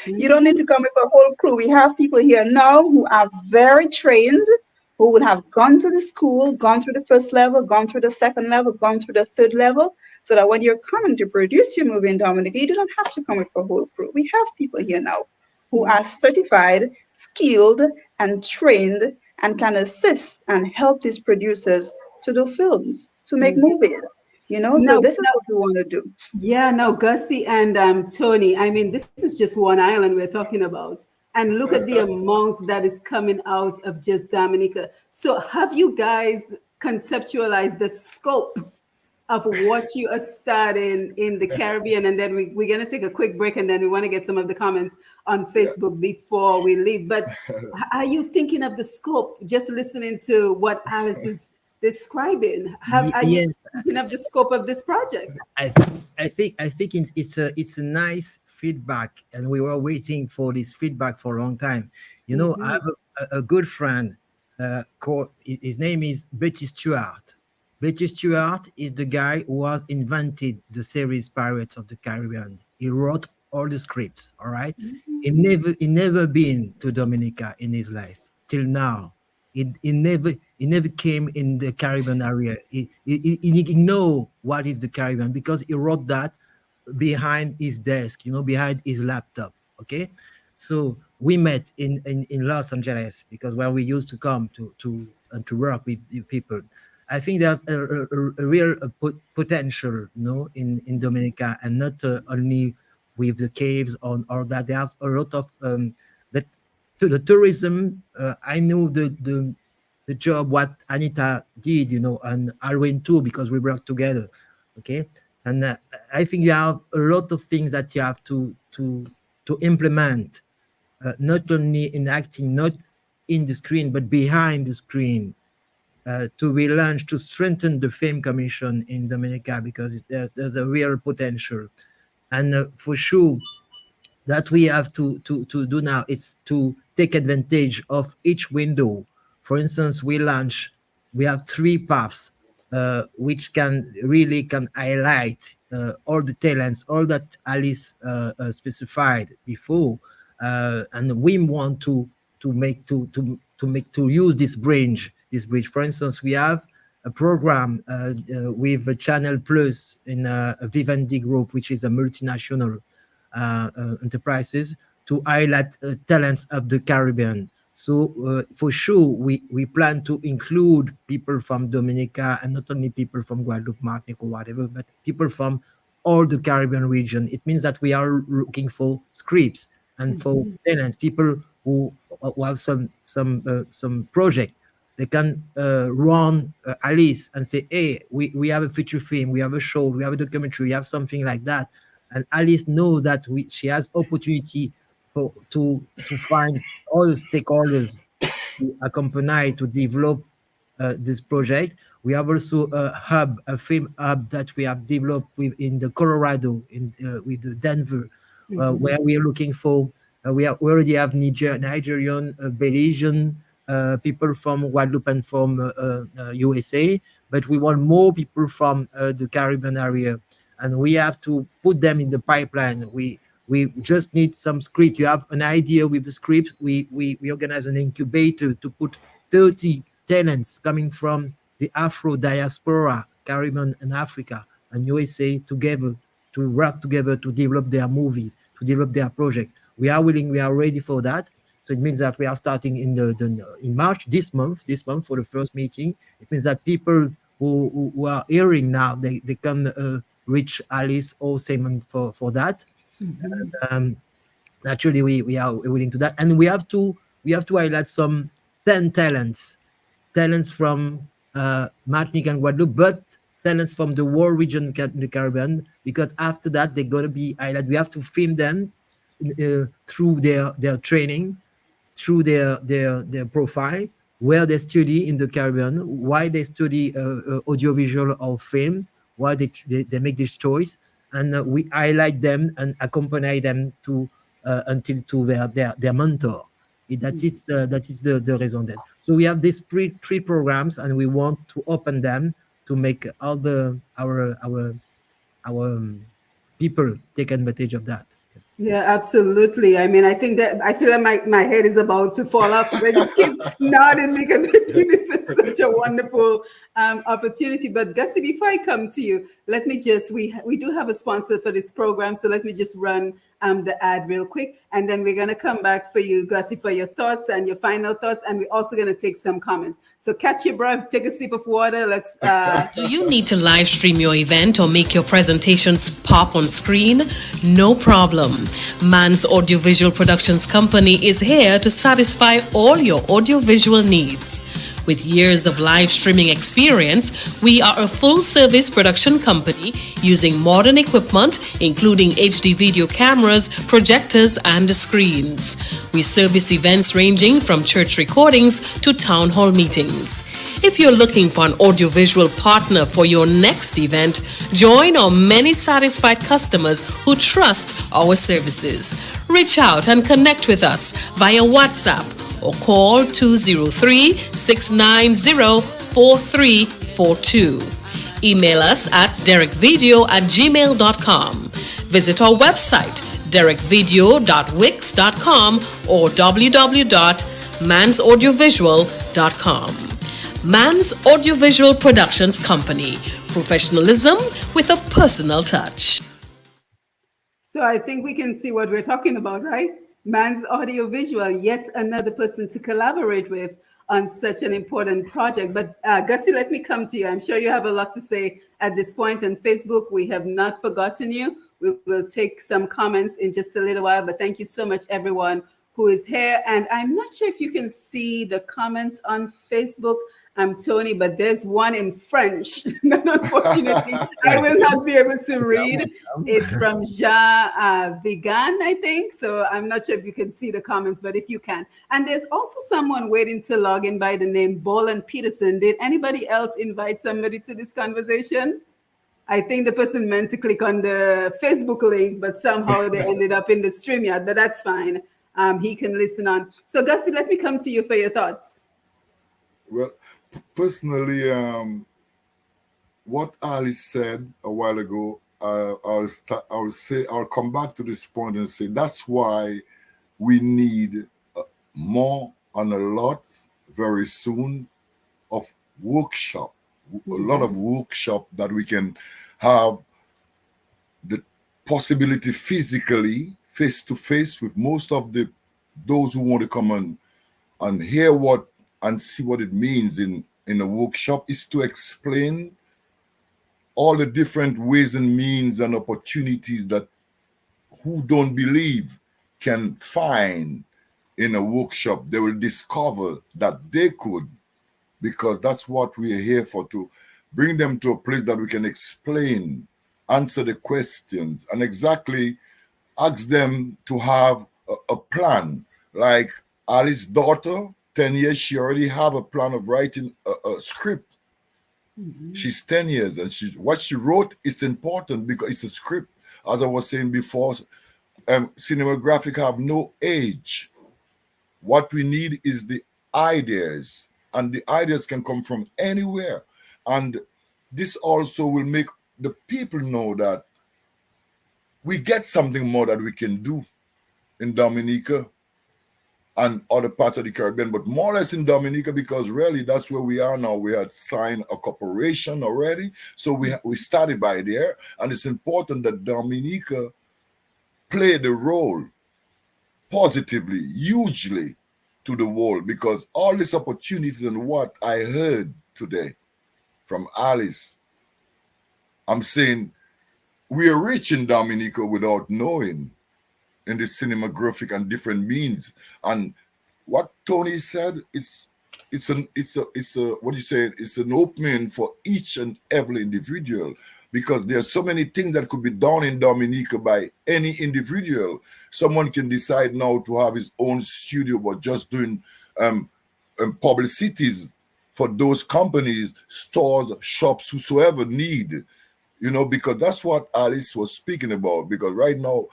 You don't need to come with a whole crew. We have people here now who are very trained, who would have gone to the school, gone through the first level, gone through the second level, gone through the third level, so that when you're coming to produce your movie in Dominica, you don't have to come with a whole crew. We have people here now who are certified, skilled, and trained, and can assist and help these producers to do films, to make movies. So this is what we want to do.
Yeah, no, Gussie and Tony, I mean, this is just one island we're talking about. And look at the amount that is coming out of just Dominica. So have you guys conceptualized the scope of what you are starting in the Caribbean? And then we're going to take a quick break, and then we want to get some of the comments on Facebook before we leave. But are you thinking of the scope, just listening to what Alice is describing? Are you thinking of the scope of this project?
I think it's a nice feedback, and we were waiting for this feedback for a long time. I have a good friend called, his name is Betty Stewart. Betty Stewart is the guy who has invented the series Pirates of the Caribbean. He wrote all the scripts. All right. He never been to Dominica in his life till now. He never came in the Caribbean area. He know what is the Caribbean because he wrote that behind his desk, behind his laptop. Okay. So we met in Los Angeles because where we used to come to work with people. I think there's a real potential, in Dominica, and not only with the caves or that. There's a lot of but to the tourism. I know the job what Anita did, and Alwyn too, because we work together. Okay, and I think you have a lot of things that you have to implement. Not only in acting, not in the screen, but behind the screen, to relaunch, to strengthen the Film Commission in Dominica, because there's a real potential. And for sure, that we have to do now is to take advantage of each window. For instance, we have 3 paths, which can highlight all the talents, all that Alice specified before. And we want to use this bridge. For instance, we have a program with Channel Plus in Vivendi Group, which is a multinational enterprises, to highlight talents of the Caribbean. So for sure, we plan to include people from Dominica, and not only people from Guadeloupe, Martinique, or whatever, but people from all the Caribbean region. It means that we are looking for scripts and for talents, people who have some project. They can run Alice and say, hey, we have a feature film, we have a show, we have a documentary, we have something like that. And Alice knows that she has opportunity to find all the stakeholders to accompany, to develop this project. We have also a film hub that we have developed in the Colorado, with the Denver, where we are looking for. We already have Nigerian, Belizean people from Guadeloupe and from USA, but we want more people from the Caribbean area, and we have to put them in the pipeline. We just need some script. You have an idea with the script. We organize an incubator to put 30 talents coming from the Afro diaspora, Caribbean and Africa and USA together, to work together to develop their movies, to develop their project. We are willing, we are ready for that. So it means that we are starting in March, this month for the first meeting. It means that people who are hearing now, they can reach Alice or Simon for that. And, naturally, we are willing to that, and we have to highlight some 10 talents from Martinique and Guadeloupe, but talents from the whole region, the Caribbean, because after that they're going to be highlighted. We have to film them through their training, through their profile, where they study in the Caribbean, why they study audiovisual or film, why they make this choice, and we highlight them and accompany them until their mentor. That is the reason then. So we have these three programs, and we want to open them to make all our people take advantage of that.
Yeah, absolutely. I mean, I think that I feel like my head is about to fall off when you keep nodding, because I think this is such a wonderful opportunity. But Gussie, before I come to you, let me just, we do have a sponsor for this program, so let me just run the ad real quick, and then we're going to come back for you, Gussie, for your thoughts and your final thoughts, and we're also going to take some comments. So catch your breath, take a sip of water. Let's.
Do you need to live stream your event or make your presentations pop on screen? No problem. Man's Audiovisual Productions Company is here to satisfy all your audiovisual needs. With years of live streaming experience, we are a full-service production company using modern equipment, including HD video cameras, projectors, and screens. We service events ranging from church recordings to town hall meetings. If you're looking for an audiovisual partner for your next event, join our many satisfied customers who trust our services. Reach out and connect with us via WhatsApp or call 203-690-4342. Email us at derekvideo@gmail.com. Visit our website derekvideo.wix.com or www.mansaudiovisual.com. Mans Audiovisual Productions Company. Professionalism with a personal touch.
So I think we can see what we're talking about, right? Mans Audiovisual, yet another person to collaborate with on such an important project. But Gussie, let me come to you. I'm sure you have a lot to say at this point on Facebook. We have not forgotten you. We will take some comments in just a little while, but thank you so much, everyone who is here. And I'm not sure if you can see the comments on Facebook. I'm Tony, but there's one in French. Unfortunately, I will not be able to read. It's from Jean Vigan, I think. So I'm not sure if you can see the comments, but if you can. And there's also someone waiting to log in by the name Boland Peterson. Did anybody else invite somebody to this conversation? I think the person meant to click on the Facebook link, but somehow they ended up in the StreamYard, but that's fine. He can listen on. So Gussie, let me come to you for your thoughts.
Well, personally, what Ali said a while ago, I'll come back to this point and say that's why we need more and a lot very soon of workshop, a lot of workshop that we can have the possibility physically, face to face with most of those who want to come and hear what and see what it means in a workshop, is to explain all the different ways and means and opportunities that who don't believe can find in a workshop. They will discover that they could, because that's what we are here for, to bring them to a place that we can explain, answer the questions, and exactly ask them to have a plan. Like Ali's daughter, 10 years, she already have a plan of writing a script. She's 10 years, and what she wrote is important because it's a script. As I was saying before, cinematographic have no age. What we need is the ideas, and the ideas can come from anywhere. And this also will make the people know that we get something more that we can do in Dominica and other parts of the Caribbean, but more or less in Dominica, because really that's where we are now. We had signed a cooperation already, so we started by there, and it's important that Dominica play the role positively, hugely to the world, because all these opportunities and what I heard today from Alice, I'm saying we are rich in Dominica without knowing, in the cinematographic and different means. And what Tony said, it's an opening for each and every individual, because there are so many things that could be done in Dominica by any individual. Someone can decide now to have his own studio, but just doing publicities for those companies, stores, shops, whosoever need. Because that's what Alice was speaking about. Because right now,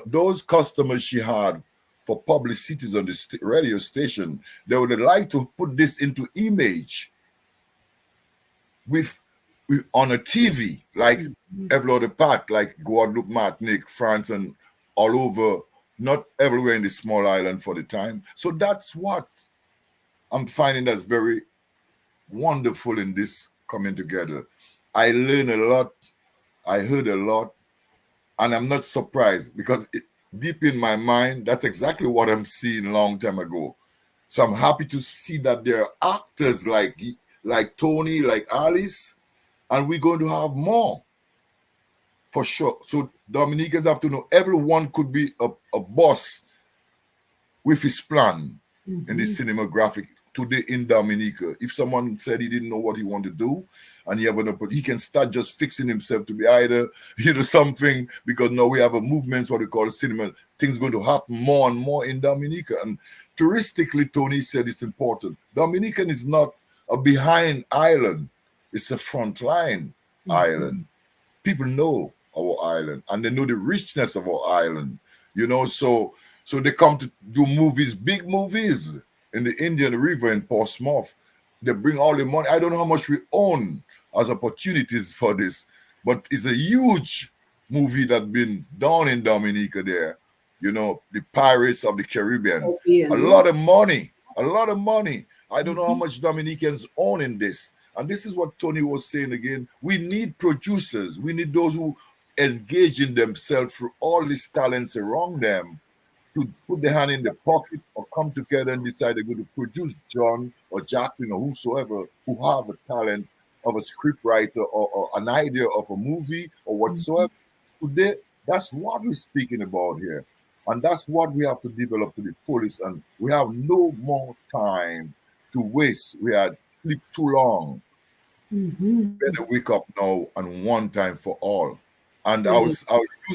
those customers she had for publicities on the radio station, they would like to put this into image with on a TV, like every other part, like Guadeloupe, Martinique, France, and all over, not everywhere in the small island for the time. So that's what I'm finding that's very wonderful in this coming together. I learned a lot, I heard a lot, and I'm not surprised, because deep in my mind, that's exactly what I'm seeing a long time ago. So I'm happy to see that there are actors like Tony, like Alice, and we're going to have more, for sure. So Dominicans have to know everyone could be a boss with his plan in the cinematographic today in Dominica. If someone said he didn't know what he wanted to do, and he can start just fixing himself to be either something, because now we have a movement, what we call cinema. Things going to happen more and more in Dominica. And touristically, Tony said it's important. Dominican is not a behind island; it's a frontline island. People know our island, and they know the richness of our island. So they come to do movies, big movies, in the Indian River in Portsmouth. They bring all the money. I don't know how much we own as opportunities for this, but it's a huge movie that been done in Dominica there. You know, the Pirates of the Caribbean. A lot of money. A lot of money. I don't know how much Dominicans own in this. And this is what Tony was saying again. We need producers. We need those who engage in themselves through all these talents around them to put their hand in the pocket or come together and decide they're going to produce John or Jacqueline or whosoever who have a talent of a scriptwriter or an idea of a movie or whatsoever. Today, that's what we're speaking about here. And that's what we have to develop to the fullest. And we have no more time to waste. We had sleep too long. Better wake up now and one time for all. And I'll use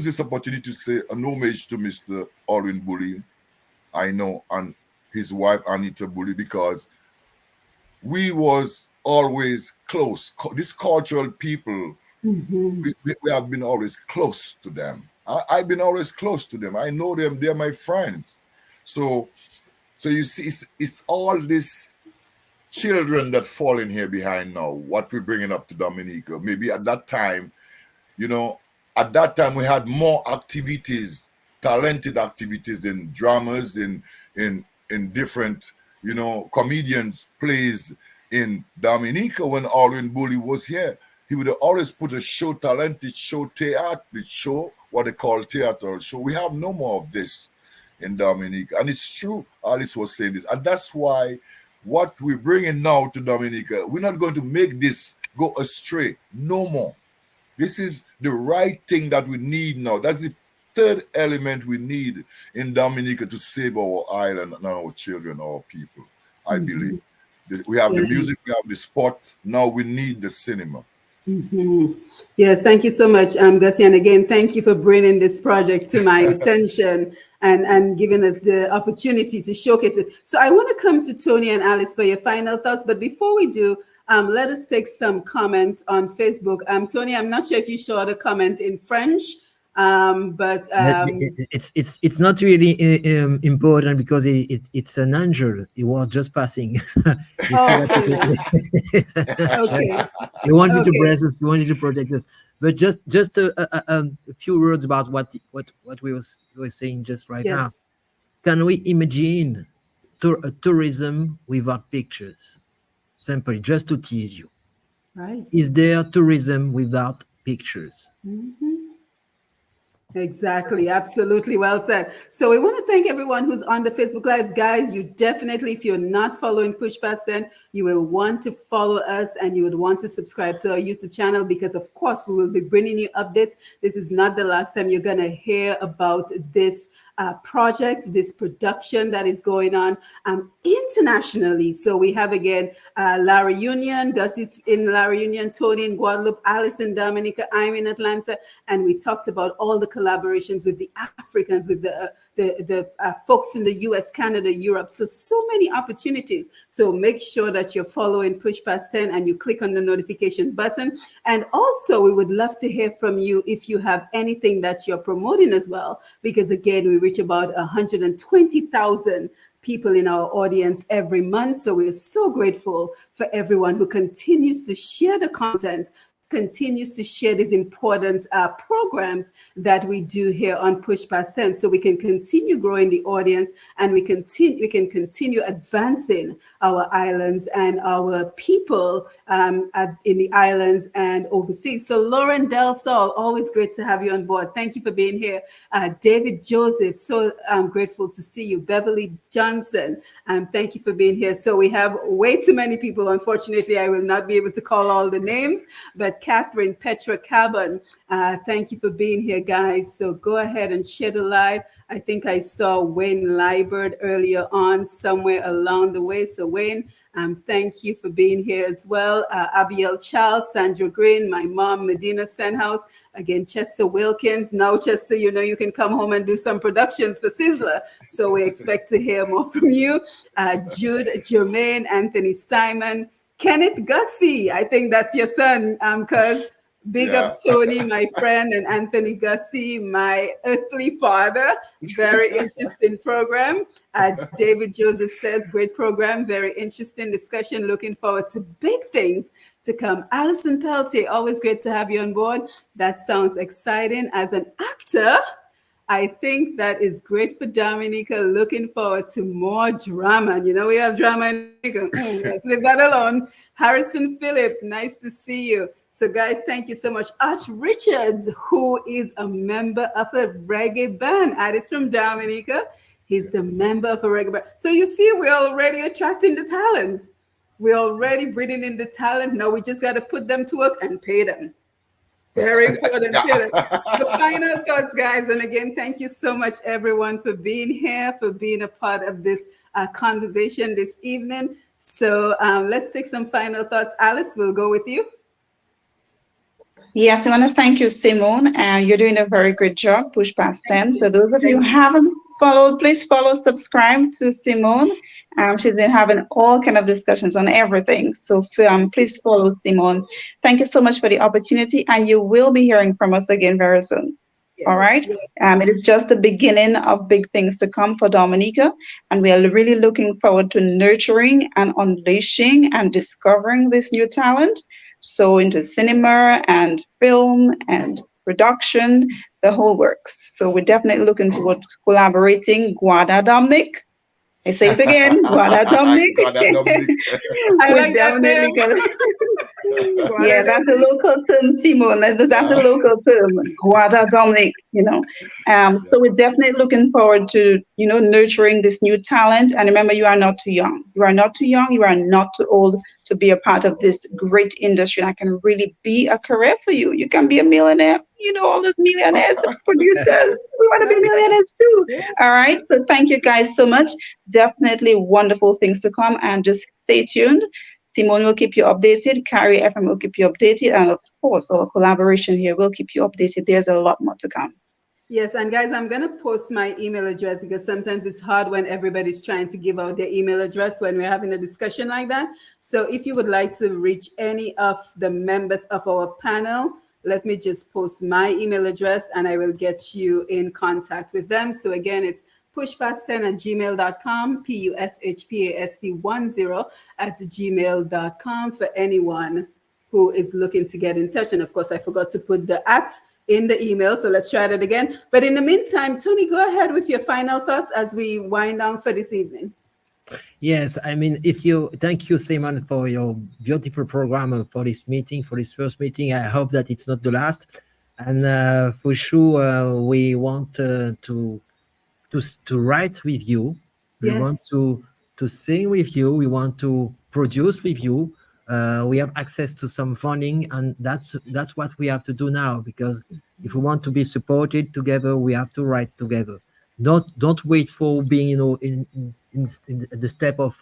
this opportunity to say an homage to Mr. Alwyn Bully, I know, and his wife Anita Bully, because we was always close. These cultural people, we have been always close to them. I've been always close to them. I know them. They're my friends. So you see, it's all this children that fall in here behind now, what we're bringing up to Dominica. Maybe at that time, you know, at that time we had more activities, talented activities in dramas, in different, you know, comedians, plays in Dominica. When Alwyn Bully was here, he would always put a show, talented show, theater show, what they call theater show. We have no more of this in Dominica. And it's true, Alice was saying this. And that's why what we're bringing now to Dominica, we're not going to make this go astray. No more. This is the right thing that we need now. That's the third element we need in Dominica to save our island and our children, our people. I believe. We have the music, we have the sport. Now we need the cinema.
Yes, thank you so much, Gussie. And again, thank you for bringing this project to my attention and giving us the opportunity to showcase it. So I want to come to Tony and Alice for your final thoughts. But before we do, let us take some comments on Facebook. Tony, I'm not sure if you saw the comment in French, but
it's not really important because it's an angel. It was just passing. He wanted to bless us. He wanted to protect us. But just a few words about what we were saying just right now. Can we imagine tourism without pictures? Simply, just to tease you.
Right.
Is there tourism without pictures?
Exactly. Absolutely. Well said. So we want to thank everyone who's on the Facebook Live. Guys, you definitely, if you're not following Push Past 10, you will want to follow us and you would want to subscribe to our YouTube channel because, of course, we will be bringing you updates. This is not the last time you're going to hear about this project, this production that is going on internationally. So we have again La Reunion, Gus is in La Reunion, Tony in Guadeloupe, Alice in Dominica, I'm in Atlanta, and we talked about all the collaborations with the Africans, with the folks in the US, Canada, Europe. So many opportunities. So make sure that you're following Push Past 10 and you click on the notification button. And also we would love to hear from you if you have anything that you're promoting as well, because again, we reach about 120,000 people in our audience every month. So we're so grateful for everyone who continues to share the content, continues to share these important programs that we do here on Push Past 10, so we can continue growing the audience and we can continue advancing our islands and our people in the islands and overseas. So Lauren Del Sol, always great to have you on board. Thank you for being here. David Joseph, so grateful to see you. Beverly Johnson, thank you for being here. So we have way too many people. Unfortunately, I will not be able to call all the names, but Catherine Petra Cabon, thank you for being here, guys. So go ahead and share the live. I think I saw Wayne Liebert earlier on somewhere along the way. So Wayne, thank you for being here as well. Abiel Charles, Sandra Green, my mom, Medina Senhouse, again, Chester Wilkins. Now, Chester, you know you can come home and do some productions for Sizzler. So we expect to hear more from you. Jude Jermaine, Anthony Simon, Kenneth Gussie, I think that's your son, cuz Big up Tony, my friend, and Anthony Gussie, my earthly father. Very interesting program. David Joseph says, great program, very interesting discussion. Looking forward to big things to come. Alison Peltier, always great to have you on board. That sounds exciting. As an actor, I think that is great for Dominica. Looking forward to more drama. You know, we have drama in let's leave that alone. Harrison Phillip, nice to see you. So, guys, thank you so much. Arch Richards, who is a member of a reggae band. Addis from Dominica. He's the member of a reggae band. So, you see, we're already attracting the talents. We're already bringing in the talent. Now we just got to put them to work and pay them. Very important. The final thoughts, guys. And again, thank you so much, everyone, for being here, for being a part of this conversation this evening. So let's take some final thoughts. Alice, we'll go with you.
Yes, I want to thank you, Simone. You're doing a very good job, Push Past 10. So those of you who haven't followed, please follow, subscribe to Simone. She's been having all kind of discussions on everything. So please follow Simone. Thank you so much for the opportunity. And you will be hearing from us again very soon. Yes, all right. Yes. It is just the beginning of big things to come for Dominica. And we are really looking forward to nurturing and unleashing and discovering this new talent. So into cinema and film and production, the whole works. So we're definitely looking towards collaborating. Guada Dominic. I say it again, Guada Dominic.
I like that name.
Yeah, that's a local term, Simone. That's a local term, Guada Dominic, you know. So we're definitely looking forward to, you know, nurturing this new talent. And remember, you are not too young. You are not too young. You are not too old to be a part of this great industry that can really be a career for you. You can be a millionaire. You know, all those millionaires, producers, we want to be millionaires too. All right. So thank you guys so much. Definitely wonderful things to come, and just stay tuned. Simone will keep you updated. Carrie FM will keep you updated. And of course, our collaboration here will keep you updated. There's a lot more to come.
Yes, and guys, I'm going to post my email address because sometimes it's hard when everybody's trying to give out their email address when we're having a discussion like that. So if you would like to reach any of the members of our panel, let me just post my email address and I will get you in contact with them. So again, it's pushpast10@gmail.com, pushpast10@gmail.com for anyone who is looking to get in touch. And of course, I forgot to put the @ in the email, so let's try that again. But in the meantime, Tony, go ahead with your final thoughts as we wind down for this evening.
Yes, I mean, thank you, Simon, for your beautiful program for this meeting, for this first meeting. I hope that it's not the last. And for sure, we want to write with you. We want to sing with you. We want to produce with you. We have access to some funding, and that's what we have to do now, because if we want to be supported together, we have to write together. Don't wait for being, you know, in the step of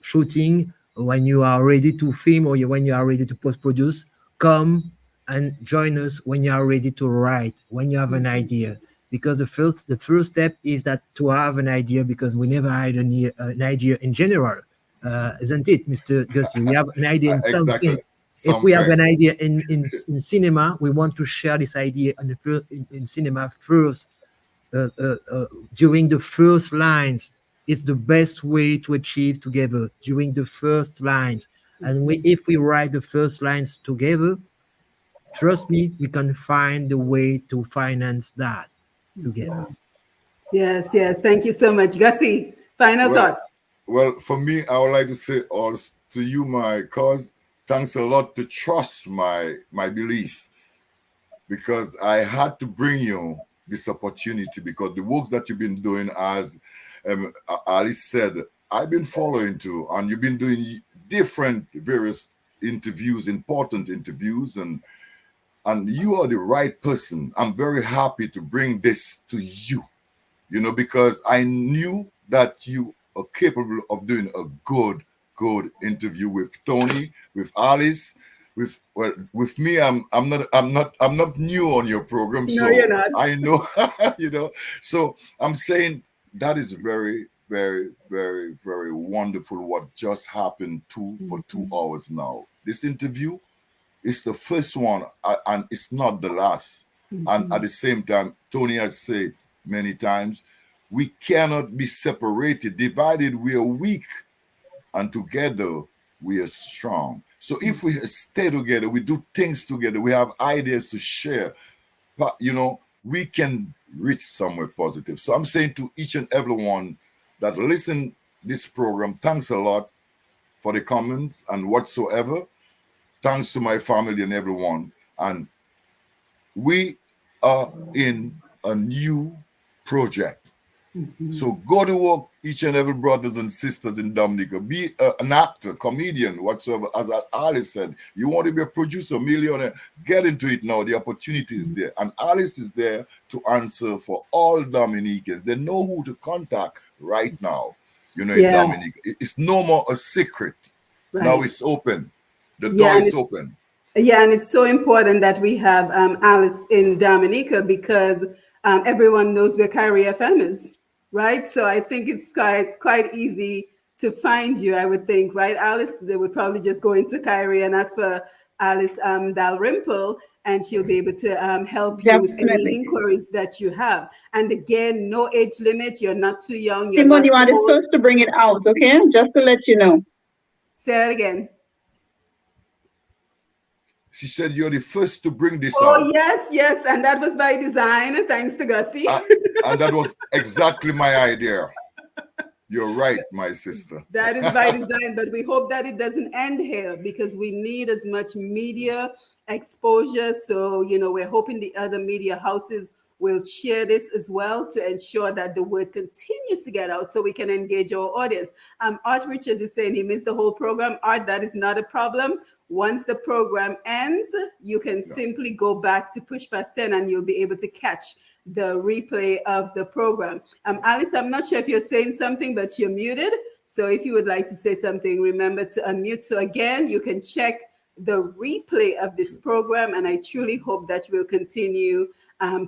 shooting. When you are ready to film or when you are ready to post-produce, come and join us when you are ready to write, when you have an idea. Because the first step is that to have an idea, because we never had an idea in general. Isn't it, Mr. Gussie? We have an idea in something.
Exactly.
If we have an idea in cinema, we want to share this idea in cinema first, during the first lines. It's the best way to achieve together, during the first lines. And if we write the first lines together, trust me, we can find the way to finance that together.
Yes. Thank you so much. Gussie, final thoughts.
Well, for me, I would like to say also to you, my cause, thanks a lot to trust my belief, because I had to bring you this opportunity, because the works that you've been doing, as Alice said, I've been following too, and you've been doing different various interviews, important interviews, and you are the right person. I'm very happy to bring this to you, you know, because I knew that you are capable of doing a good interview with Tony, with Alice, with me. I'm not new on your program, so
you're not.
I know, you know. So I'm saying that is very, very, very, very wonderful what just happened for 2 hours now. This interview It's the first one, and it's not the last. And at the same time, Tony has said many times, we cannot be separated. Divided, we are weak, and together we are strong. So if we stay together, we do things together, we have ideas to share, but we can reach somewhere positive. So I'm saying to each and everyone that listen this program, thanks a lot for the comments and whatsoever. Thanks to my family and everyone. And we are in a new project. So go to work, each and every brothers and sisters in Dominica. Be an actor, comedian, whatsoever. As Alice said, you want to be a producer, millionaire, get into it now. The opportunity is there. And Alice is there to answer for all Dominicans. They know who to contact right now. In Dominica. It's no more a secret. Right. Now it's open. The door is open.
Yeah, and it's so important that we have Alice in Dominica because everyone knows where Kyrie FM is, right? So I think it's quite easy to find you, I would think, right, Alice? They would probably just go into Kyrie and ask for Alice Dalrymple, and she'll be able to help you with any inquiries that you have. And again, no age limit. You're not too young. You're
not too old. You are the first to bring it out, okay? Just to let you know.
Say that again.
She said you're the first to bring this
out.
Oh,
yes. And that was by design, thanks to Gussie.
And that was exactly my idea. You're right, my sister.
That is by design, but we hope that it doesn't end here because we need as much media exposure. So, we're hoping the other media houses will share this as well to ensure that the word continues to get out so we can engage our audience. Art Richards is saying he missed the whole program. Art, that is not a problem. Once the program ends, you can simply go back to Push Past 10 and you'll be able to catch the replay of the program. Alice, I'm not sure if you're saying something, but you're muted. So if you would like to say something, remember to unmute. So again, you can check the replay of this program, and I truly hope that we'll continue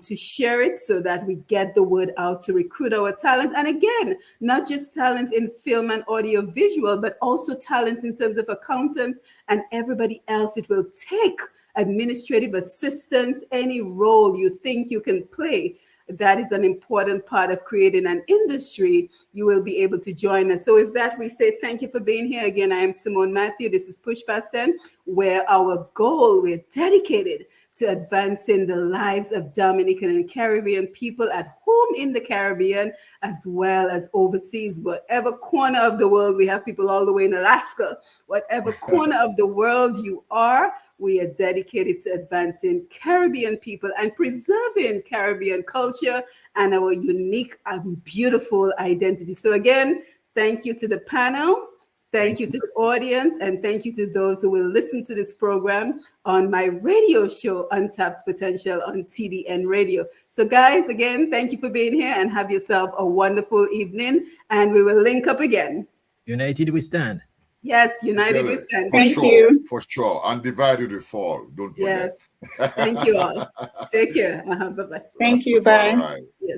to share it so that we get the word out to recruit our talent. And again, not just talent in film and audio visual, but also talent in terms of accountants and everybody else it will take, administrative assistants, any role you think you can play. That is an important part of creating an industry. You will be able to join us. So with that, we say thank you for being here. Again, I am Simone Matthew. This is Push Past 10, where our goal, we're dedicated to advancing the lives of Dominican and Caribbean people at home in the Caribbean, as well as overseas, whatever corner of the world. We have people all the way in Alaska. Whatever corner of the world you are, we are dedicated to advancing Caribbean people and preserving Caribbean culture and our unique and beautiful identity. So again, thank you to the panel. Thank you to the audience, and thank you to those who will listen to this program on my radio show, Untapped Potential on TDN Radio. So guys, again, thank you for being here and have yourself a wonderful evening, and we will link up again.
United we stand.
Yes, united we stand.
Thank you. For sure. Undivided we fall. Don't forget.
Yes. Thank you all. Take care. Bye-bye.
Thank you. Bye.
Yes.